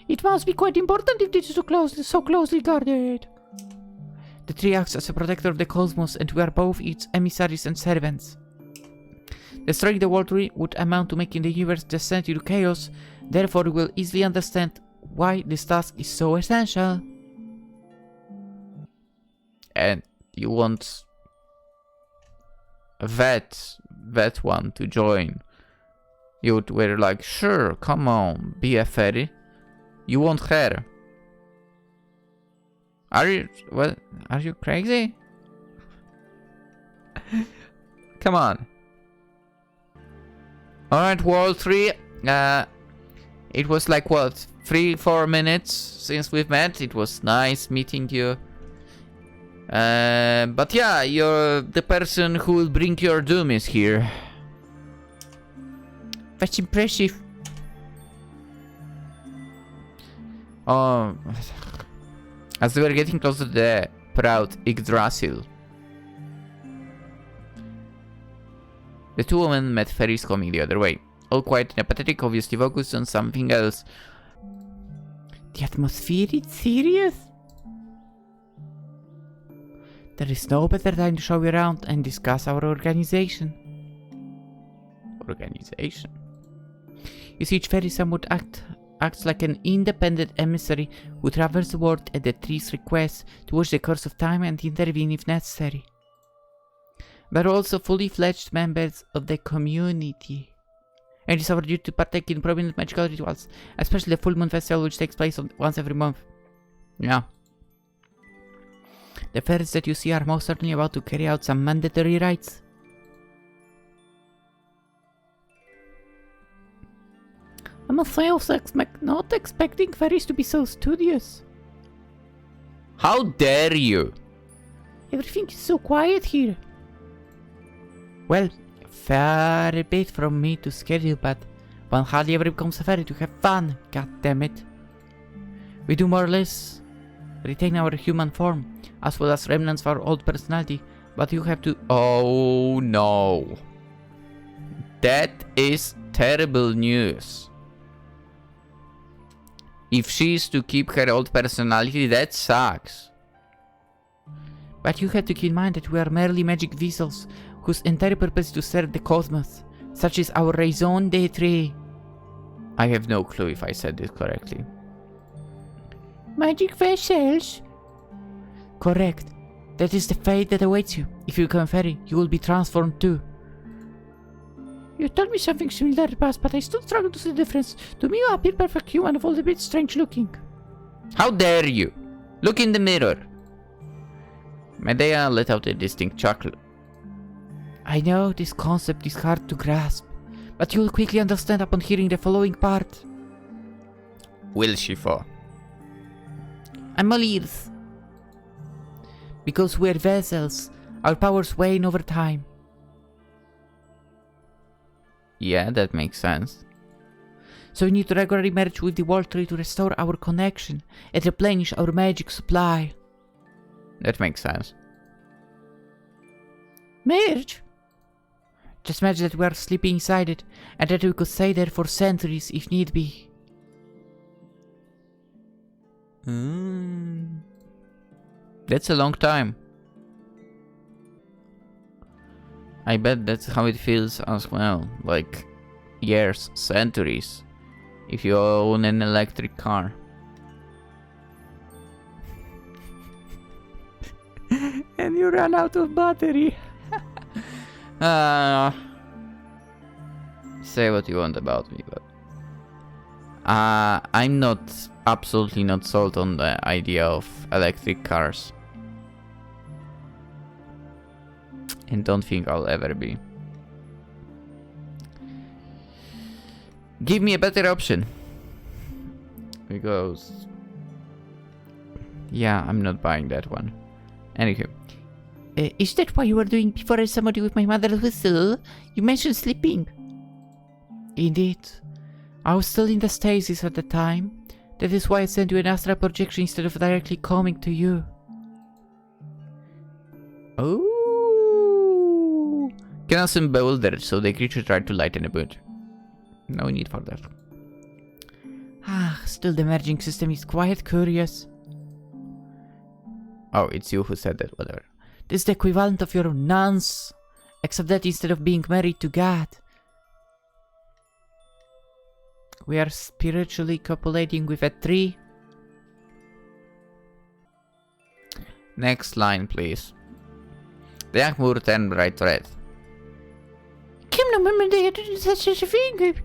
It must be quite important if this is so closely guarded. The tree acts as a protector of the cosmos, and we are both its emissaries and servants. Destroying the world tree would amount to making the universe descend into chaos, therefore we will easily understand why this task is so essential. And you want a vet one to join. You were like, sure, come on, be a fairy. You want her. Are you crazy? Come on. Alright, World 3. It was like, what, 3-4 minutes since we've met. It was nice meeting you. But yeah, the person who will bring your doom is here. That's impressive. Oh, as we were getting closer to the proud Yggdrasil, the two women met fairies coming the other way, all quiet and apathetic, obviously focused on something else. The atmosphere is serious. There is no better time to show you around and discuss our organization. Organization? You see, each fairy somewhat acts like an independent emissary who travels the world at the tree's request to watch the course of time and intervene if necessary. We are also fully fledged members of the community, and it is our duty to partake in prominent magical rituals, especially the full moon festival, which takes place once every month. Yeah. The fairies that you see are most certainly about to carry out some mandatory rites. I must say, I was not expecting fairies to be so studious. How dare you? Everything is so quiet here. Well, fair a bit from me to scare you, but one hardly ever becomes a fairy to have fun, goddammit. We do more or less retain our human form, as well as remnants of our old personality, but you have to... Oh no. That is terrible news. If she's to keep her old personality, that sucks. But you have to keep in mind that we are merely magic vessels, whose entire purpose is to serve the cosmos. Such is our raison d'etre. I have no clue if I said this correctly. Magic vessels? Correct. That is the fate that awaits you. If you become a fairy, you will be transformed too. You told me something similar in the past, but I still struggle to see the difference. To me, you appear perfect human, although a bit strange looking. How dare you? Look in the mirror. Medea let out a distinct chuckle. I know this concept is hard to grasp, but you will quickly understand upon hearing the following part. Will she for? I'm all ears. Because we're vessels, our powers wane over time. Yeah, that makes sense. So we need to regularly merge with the world tree to restore our connection and replenish our magic supply. That makes sense. Merge? Just imagine that we are sleeping inside it, and that we could stay there for centuries if need be. That's a long time. I bet that's how it feels as well. Like years, centuries. If you own an electric car. And you run out of battery. Say what you want about me, but I'm absolutely not sold on the idea of electric cars. And don't think I'll ever be. Give me a better option. Because... yeah, I'm not buying that one. Anywho. Is that what you were doing before I summoned you with my mother's whistle? You mentioned sleeping. Indeed. I was still in the stasis at the time. That is why I sent you an astral projection instead of directly coming to you. Oh. Kionna seemed bewildered, so the creature tried to lighten the mood. No need for that. Still the merging system is quite curious. Oh, it's you who said that, whatever. This is the equivalent of your nuns, except that instead of being married to God, we are spiritually copulating with a tree. Next line, please. The young Moor turned bright red. Kim, no remember they had such a thing.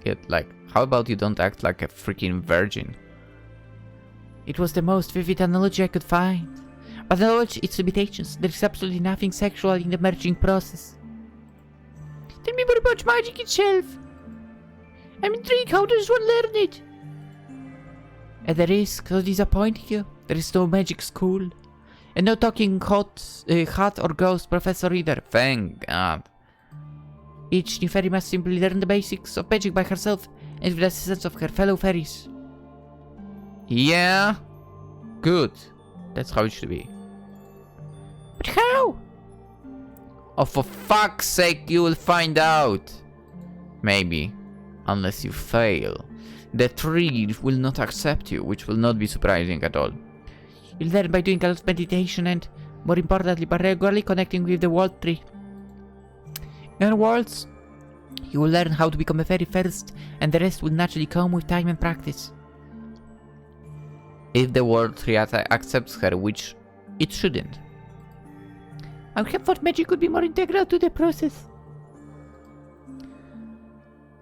Yet, like, how about you don't act like a freaking virgin? It was the most vivid analogy I could find. But acknowledge its limitations. There is absolutely nothing sexual in the merging process. Tell me more about magic itself. I'm intrigued, how does one learn it? At the risk of disappointing you, there is no magic school. And no talking hat or ghost professor either. Thank God. Each new fairy must simply learn the basics of magic by herself and with the assistance of her fellow fairies. Yeah? Good. That's how it should be. But how? Oh, for fuck's sake, you will find out. Maybe. Unless you fail. The tree will not accept you, which will not be surprising at all. You'll learn by doing a lot of meditation and, more importantly, by regularly connecting with the world tree. In other words, you will learn how to become a fairy first, and the rest will naturally come with time and practice. If the world tree accepts her, which it shouldn't. I would have thought magic could be more integral to the process.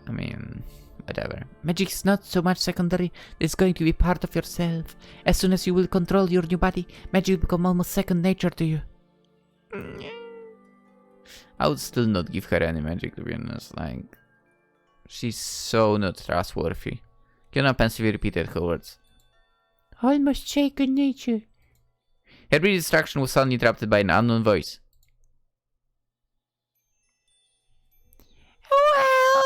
I mean, whatever. Magic is not so much secondary, it's going to be part of yourself. As soon as you will control your new body, magic will become almost second nature to you. I would still not give her any magic, to be honest. Like, she's so not trustworthy. Kionna pensively repeated her words. Almost shaken nature. Her brief distraction was suddenly interrupted by an unknown voice. Well.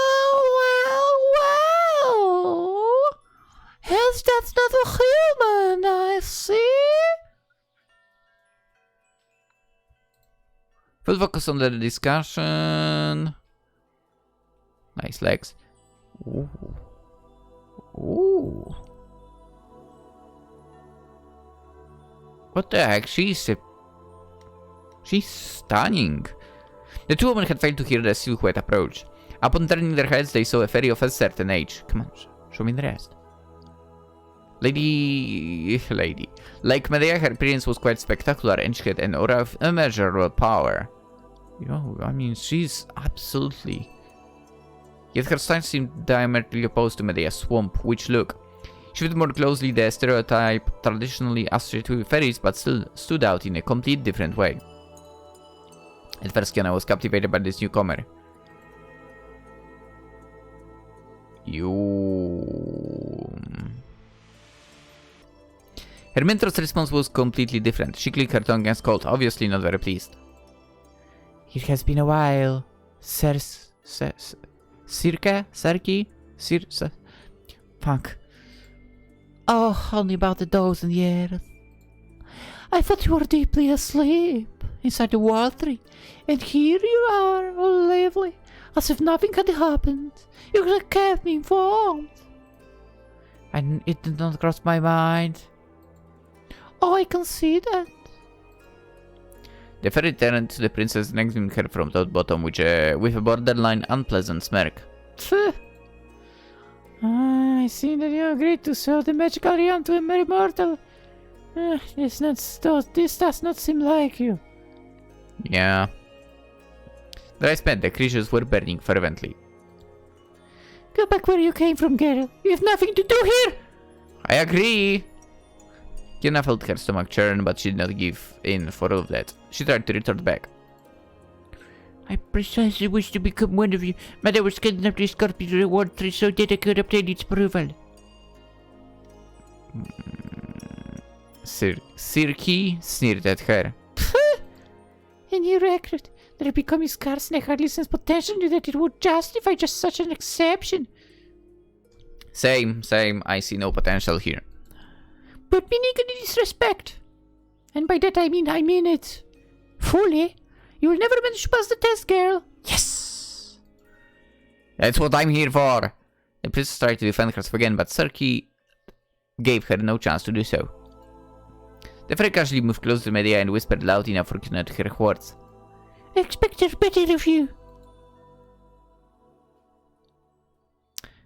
Yes, that's not a human, I see. Full focus on the discussion. Nice legs. Ooh. Ooh. What the heck? She's stunning. The two women had failed to hear the silhouette approach. Upon turning their heads, they saw a fairy of a certain age. Come on, show me the rest. Lady. Like Medea, her appearance was quite spectacular and she had an aura of immeasurable power. You know, I mean, she's absolutely... Yet her style seemed diametrically opposed to Medea's swamp, which look. She fit more closely the stereotype traditionally associated with fairies, but still stood out in a complete different way. At first, Kionna was captivated by this newcomer. Her mentor's response was completely different. She clicked her tongue and scolded, obviously not very pleased. It has been a while, Fuck. Oh, only about a dozen years. I thought you were deeply asleep inside the world tree, and here you are, all lively, as if nothing had happened. You could have kept me informed. And it did not cross my mind. Oh, I can see that. The fairy turned to the princess and examined her from top to bottom with a borderline unpleasant smirk. Pfft. I see that you agreed to sell the magical realm to a mere mortal. This does not seem like you. Yeah. The eyes met, the creatures were burning fervently. Go back where you came from, girl. You have nothing to do here. I agree. Kionna felt her stomach churn, but she did not give in for all of that. She tried to retort back. I precisely wish to become one of you. Mother was kind enough to escort me to the world tree so that I could obtain its approval. Sirki sneered at her. A new recruit. They're becoming scarce and I hardly sense potential that it would justify just such an exception. Same. I see no potential here. But meaning any disrespect. And by that I mean it. Fully. You will never manage to pass the test, girl. Yes! That's what I'm here for. The princess tried to defend herself again, but Sirki gave her no chance to do so. The fairy casually moved close to Medea and whispered loud enough for Kionna to hear her words. I expected better of you.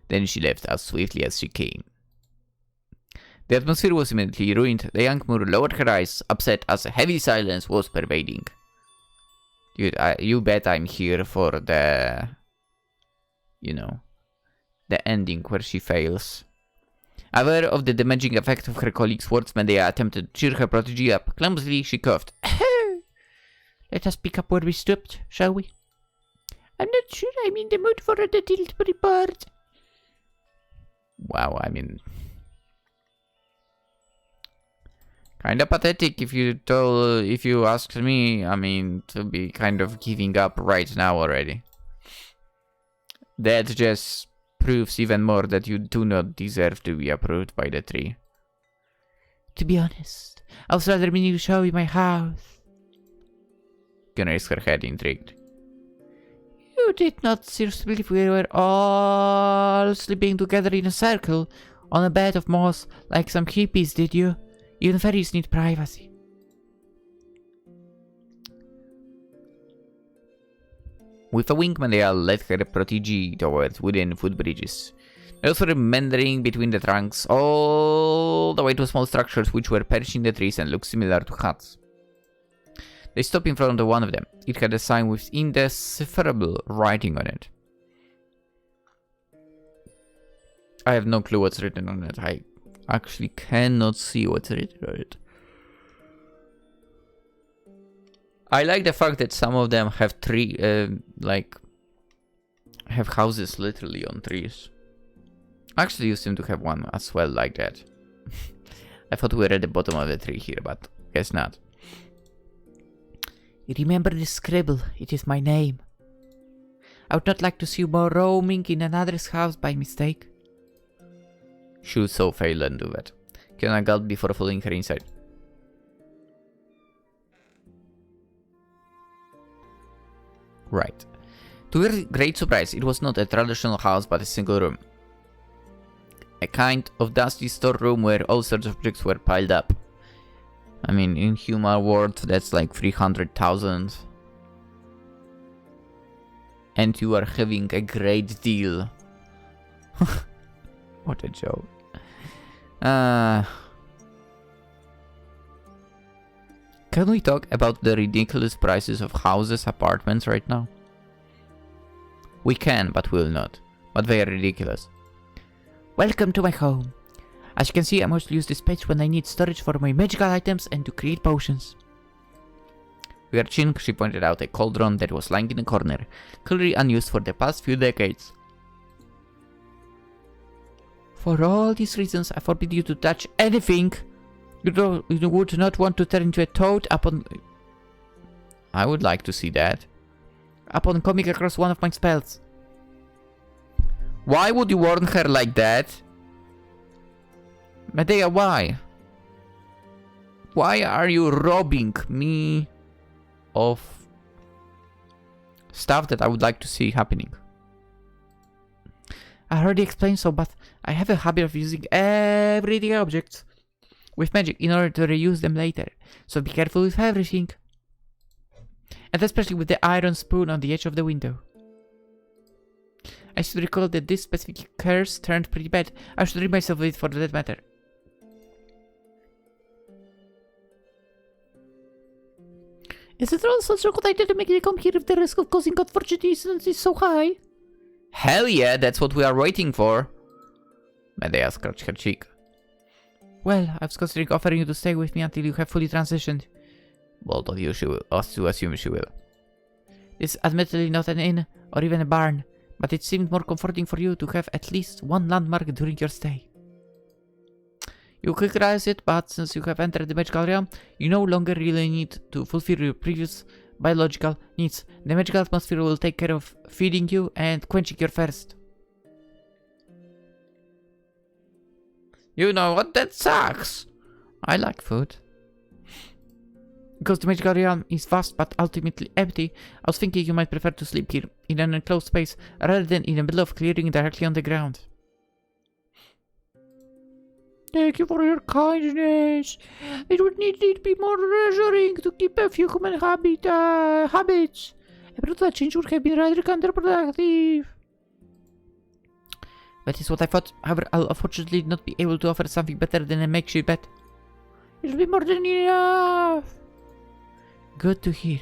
Then she left as swiftly as she came. The atmosphere was immediately ruined. The young Moor lowered her eyes, upset as a heavy silence was pervading. Dude, you bet I'm here for the... the ending where she fails. Aware of the damaging effect of her colleague's words, Medea attempted to cheer her protégé up. Clumsily, she coughed. Let us pick up where we stopped, shall we? I'm not sure I'm in the mood for a detailed report. Wow, kinda pathetic if you asked me, to be kind of giving up right now already. That just proves even more that you do not deserve to be approved by the tree. To be honest, I was rather meaning to show you my house. Kionna raised her head, intrigued. You did not seriously believe we were all sleeping together in a circle on a bed of moss like some hippies, did you? Even fairies need privacy. With a wink, Medea led her protégé towards wooden footbridges. Those were meandering between the trunks, all the way to small structures which were perched in the trees and looked similar to huts. They stopped in front of one of them. It had a sign with indecipherable writing on it. I have no clue what's written on it. I actually cannot see what's written on it. I like the fact that some of them have have houses literally on trees. Actually, you seem to have one as well like that. I thought we were at the bottom of the tree here, but guess not. Remember this scribble, it is my name. I would not like to see you more roaming in another's house by mistake. Should so fail and do that. Kionna gulped before following her inside. Right. To her great surprise, it was not a traditional house but a single room. A kind of dusty storeroom where all sorts of objects were piled up. In human world, that's like 300,000. And you are having a great deal. What a joke. Can we talk about the ridiculous prices of houses, apartments right now? We can, but will not. But they are ridiculous. Welcome to my home. As you can see, I mostly use this space when I need storage for my magical items and to create potions. With her chin, she pointed out a cauldron that was lying in a corner, clearly unused for the past few decades. For all these reasons, I forbid you to touch anything. You would not want to turn into a toad upon... I would like to see that. Upon coming across one of my spells. Why would you warn her like that? Medea, why? Why are you robbing me of stuff that I would like to see happening? I already explained so, but I have a habit of using everyday objects with magic in order to reuse them later. So be careful with everything. And especially with the iron spoon on the edge of the window. I should recall that this specific curse turned pretty bad. I should rid myself of it for that matter. Is it all such a good idea to make me come here if the risk of causing unfortunate incidents is so high? Hell yeah, that's what we are waiting for. Medea scratched her cheek. Well, I was considering offering you to stay with me until you have fully transitioned. Bold of you to assume she will. This is admittedly not an inn or even a barn, but it seemed more comforting for you to have at least one landmark during your stay. You quick realize it, but since you have entered the magical realm, you no longer really need to fulfill your previous biological needs. The magical atmosphere will take care of feeding you and quenching your thirst. You know what? That sucks. I like food. Because the magical realm is vast but ultimately empty, I was thinking you might prefer to sleep here, in an enclosed space, rather than in the middle of clearing directly on the ground. Thank you for your kindness. It would need to be more reassuring to keep a few human habits. A brutal change would have been rather counterproductive. That is what I thought. However, I'll unfortunately not be able to offer something better than a makeshift bed. It'll be more than enough. Good to hear.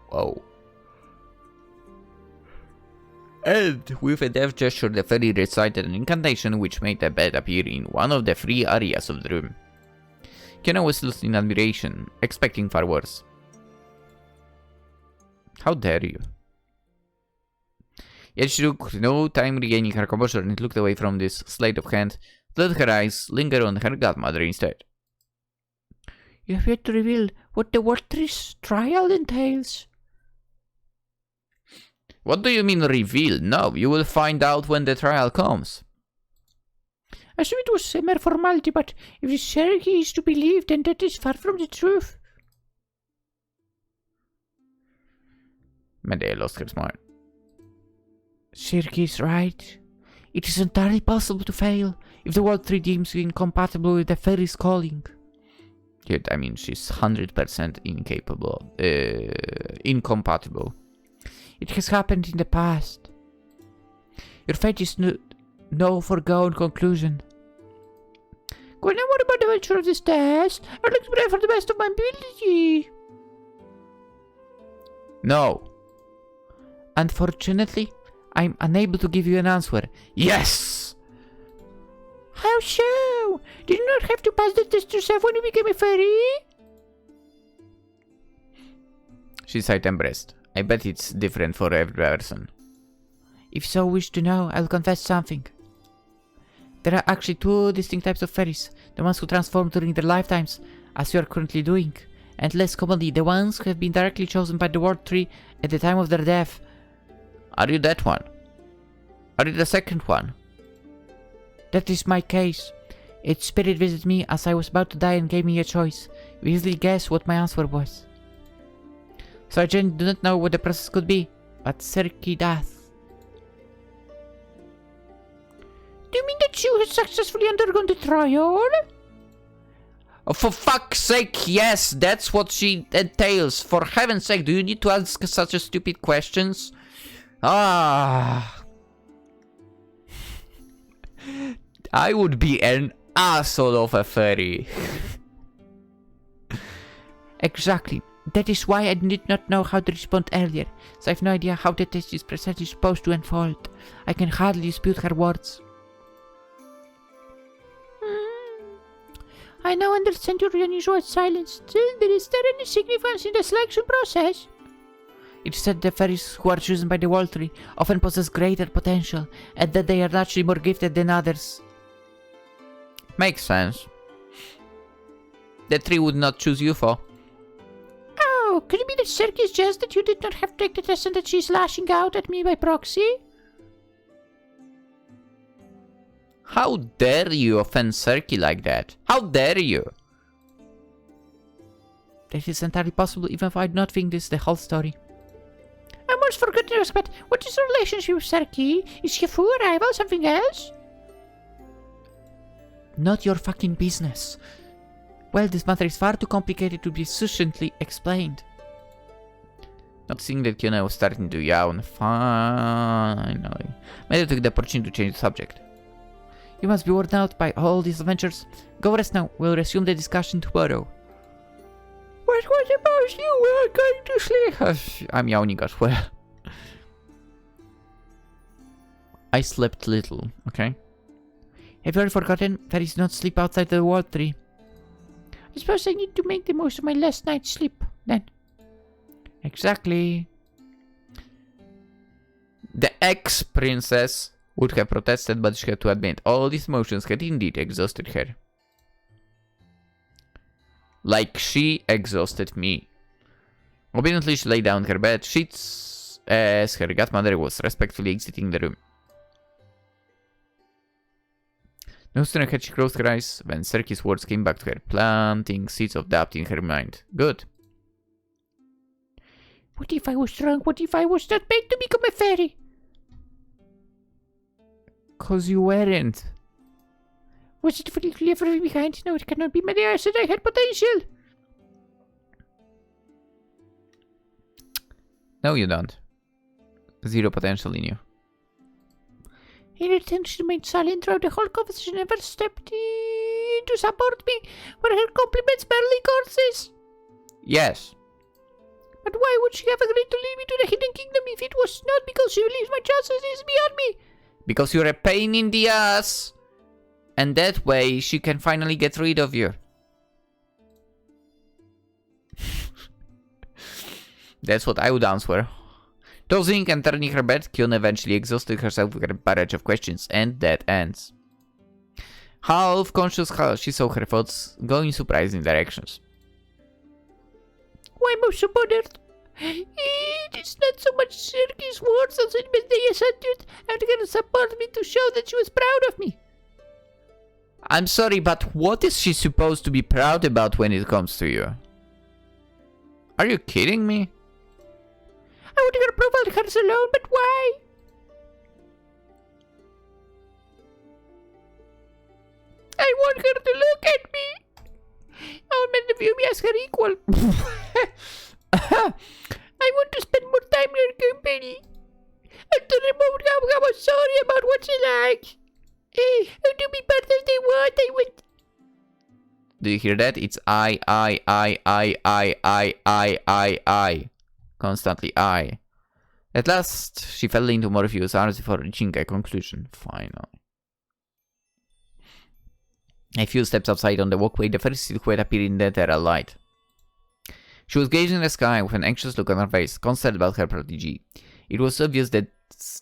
Whoa. And with a deft gesture, the fairy recited an incantation which made the bed appear in one of the 3 areas of the room. Kionna was lost in admiration, expecting far worse. How dare you? Yet she took no time regaining her composure and looked away from this sleight of hand, to let her eyes linger on her godmother instead. You have yet to reveal what the World Tree's trial entails. What do you mean reveal? No, you will find out when the trial comes. I assume it was a mere formality, but if the Cherokee is to believe, then that is far from the truth. Medea lost her smile. Cherokee is right. It is entirely possible to fail if the World Tree deems you incompatible with the Fairies' calling. Yet, I mean, she's 100% incompatible. It has happened in the past. Your fate is no foregone conclusion. Go on, what about the venture of this test? I'd like to pray for the best of my ability. No. Unfortunately, I'm unable to give you an answer. Yes! How so? Did you not have to pass the test yourself when you became a fairy? She sighed and breathed. I bet it's different for every person. If so wish to know, I'll confess something. There are actually 2 distinct types of fairies. The ones who transform during their lifetimes, as you are currently doing, and less commonly, the ones who have been directly chosen by the World Tree at the time of their death. Are you that one? Are you the second one? That is my case. Its spirit visited me as I was about to die and gave me a choice. You easily guess what my answer was. So I genuinely do not know what the process could be, but Cherokee does. Do you mean that you have successfully undergone the trial? Oh, for fuck's sake, yes, that's what she entails. For heaven's sake, do you need to ask such a stupid questions? Ah. I would be an asshole of a fairy. Exactly. That is why I did not know how to respond earlier, so I have no idea how the test is precisely supposed to unfold. I can hardly dispute her words. I now understand your unusual silence. Still, is there any significance in the selection process? It is said the fairies who are chosen by the World Tree often possess greater potential, and that they are naturally more gifted than others. Makes sense. The tree would not choose you for. Oh, could it be that Serki is just that you did not have to take the test and that she's lashing out at me by proxy? How dare you offend Serki like that? How dare you? That is entirely possible, even if I do not think this is the whole story. I almost forgot to ask, but what is the relationship with Serki? Is she a full rival, something else? Not your fucking business. Well, this matter is far too complicated to be sufficiently explained. Noticing that Kionna was starting to yawn, finally, Medea took the opportunity to change the subject. You must be worn out by all these adventures. Go rest now. We'll resume the discussion tomorrow. What about you? We're going to sleep. I'm yawning as well. I slept little, okay? Have you already forgotten? Fairies do not sleep outside the World Tree. I suppose I need to make the most of my last night's sleep, then. Exactly. The ex-princess would have protested, but she had to admit all these emotions had indeed exhausted her. Like she exhausted me. Obediently, she laid down her bed sheets as her godmother was respectfully exiting the room. No sooner had she closed her eyes when Serki's words came back to her, planting seeds of doubt in her mind. Good. What if I was drunk? What if I was not made to become a fairy? 'Cause you weren't. Was it for the clever behind? No, it cannot be. Medea. I said I had potential. No, you don't. Zero potential in you. Her attention remained silent throughout the whole conversation. Never stepped in to support me. Were her compliments barely courses? Yes. But why would she have agreed to lead me to the Hidden Kingdom if it was not because she believes my chances is beyond me? Because you're a pain in the ass. And that way she can finally get rid of you. That's what I would answer. Tossing and turning her bed, Kionna eventually exhausted herself with her barrage of questions, and that ends. Half conscious, she saw her thoughts go in surprising directions. Why am I so bothered? It is not so much Serki's words as Medea's attitude and her support me to show that she was proud of me. I'm sorry, but what is she supposed to be proud about when it comes to you? Are you kidding me? I want her approval of hers alone, but why? I want her to look at me. I want men to view me as her equal. I want to spend more time in her company. And to remove how sorry about what she likes. And to be part of the what I want. Do you hear that? It's I. Constantly I. At last, she fell into Morpheus' arms before reaching a conclusion. Finally. A few steps outside on the walkway, the first silhouette appeared in the ethereal light. She was gazing in the sky with an anxious look on her face, concerned about her protégé. It was obvious that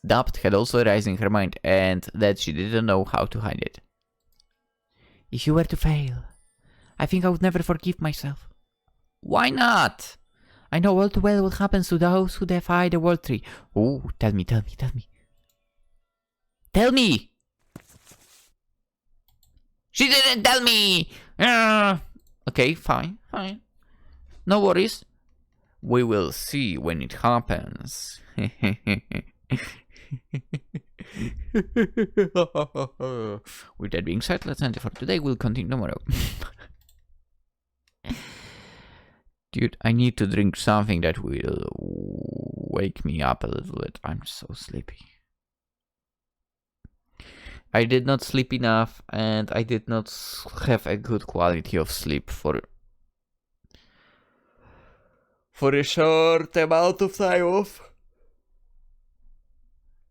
doubt had also arisen in her mind, and that she didn't know how to hide it. If you were to fail, I think I would never forgive myself. Why not? I know all too well what happens to those who defy the world tree. Oh, tell me. Tell me! She didn't tell me! Okay, fine. No worries. We will see when it happens. With that being said, let's end it for today. We'll continue tomorrow. Dude, I need to drink something that will wake me up a little bit. I'm so sleepy. I did not sleep enough, and I did not have a good quality of sleep for a short amount of time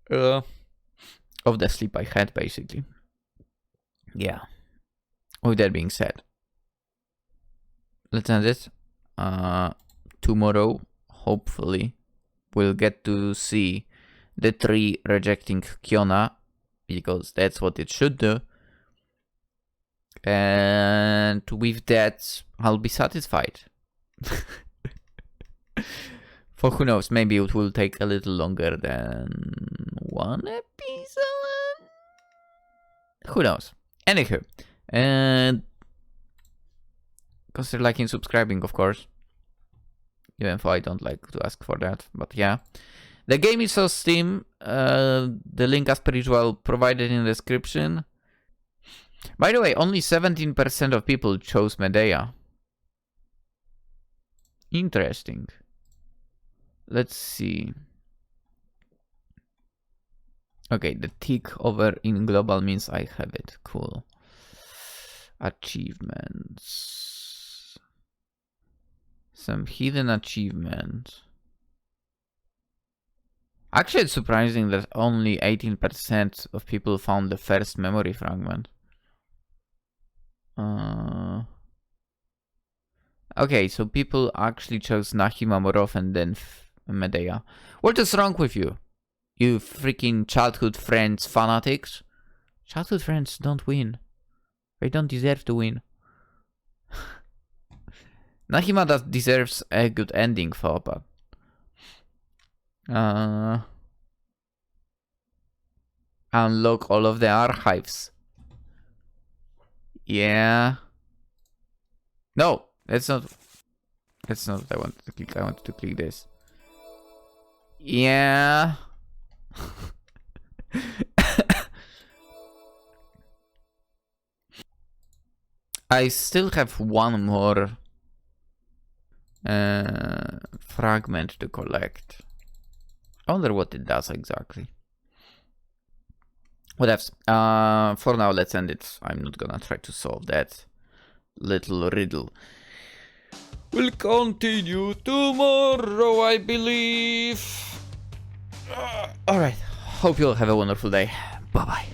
of the sleep I had, basically. Yeah. With that being said, let's end it. Tomorrow, hopefully, we'll get to see the tree rejecting Kionna, because that's what it should do. And with that, I'll be satisfied. For who knows, maybe it will take a little longer than one episode. Who knows? Anywho, and consider liking, subscribing, of course. Even though I don't like to ask for that, but yeah. The game is on Steam. The link as per usual provided in the description. By the way, only 17% of people chose Medea. Interesting. Let's see. Okay, the tick over in global means I have it. Cool. Achievements. Some hidden achievements. Actually, it's surprising that only 18% of people found the first memory fragment. Okay, so people actually chose Nahima Morov and then Medea. What is wrong with you? You freaking childhood friends fanatics. Childhood friends don't win. They don't deserve to win. Nahima deserves a good ending for, but... unlock all of the archives. Yeah. No, that's not what I wanted to click. I wanted to click this. Yeah. I still have one more fragment to collect. I wonder what it does exactly. Whatevs. For now, let's end it. I'm not gonna try to solve that little riddle. We'll continue tomorrow, I believe. Alright. Hope you'll have a wonderful day. Bye-bye.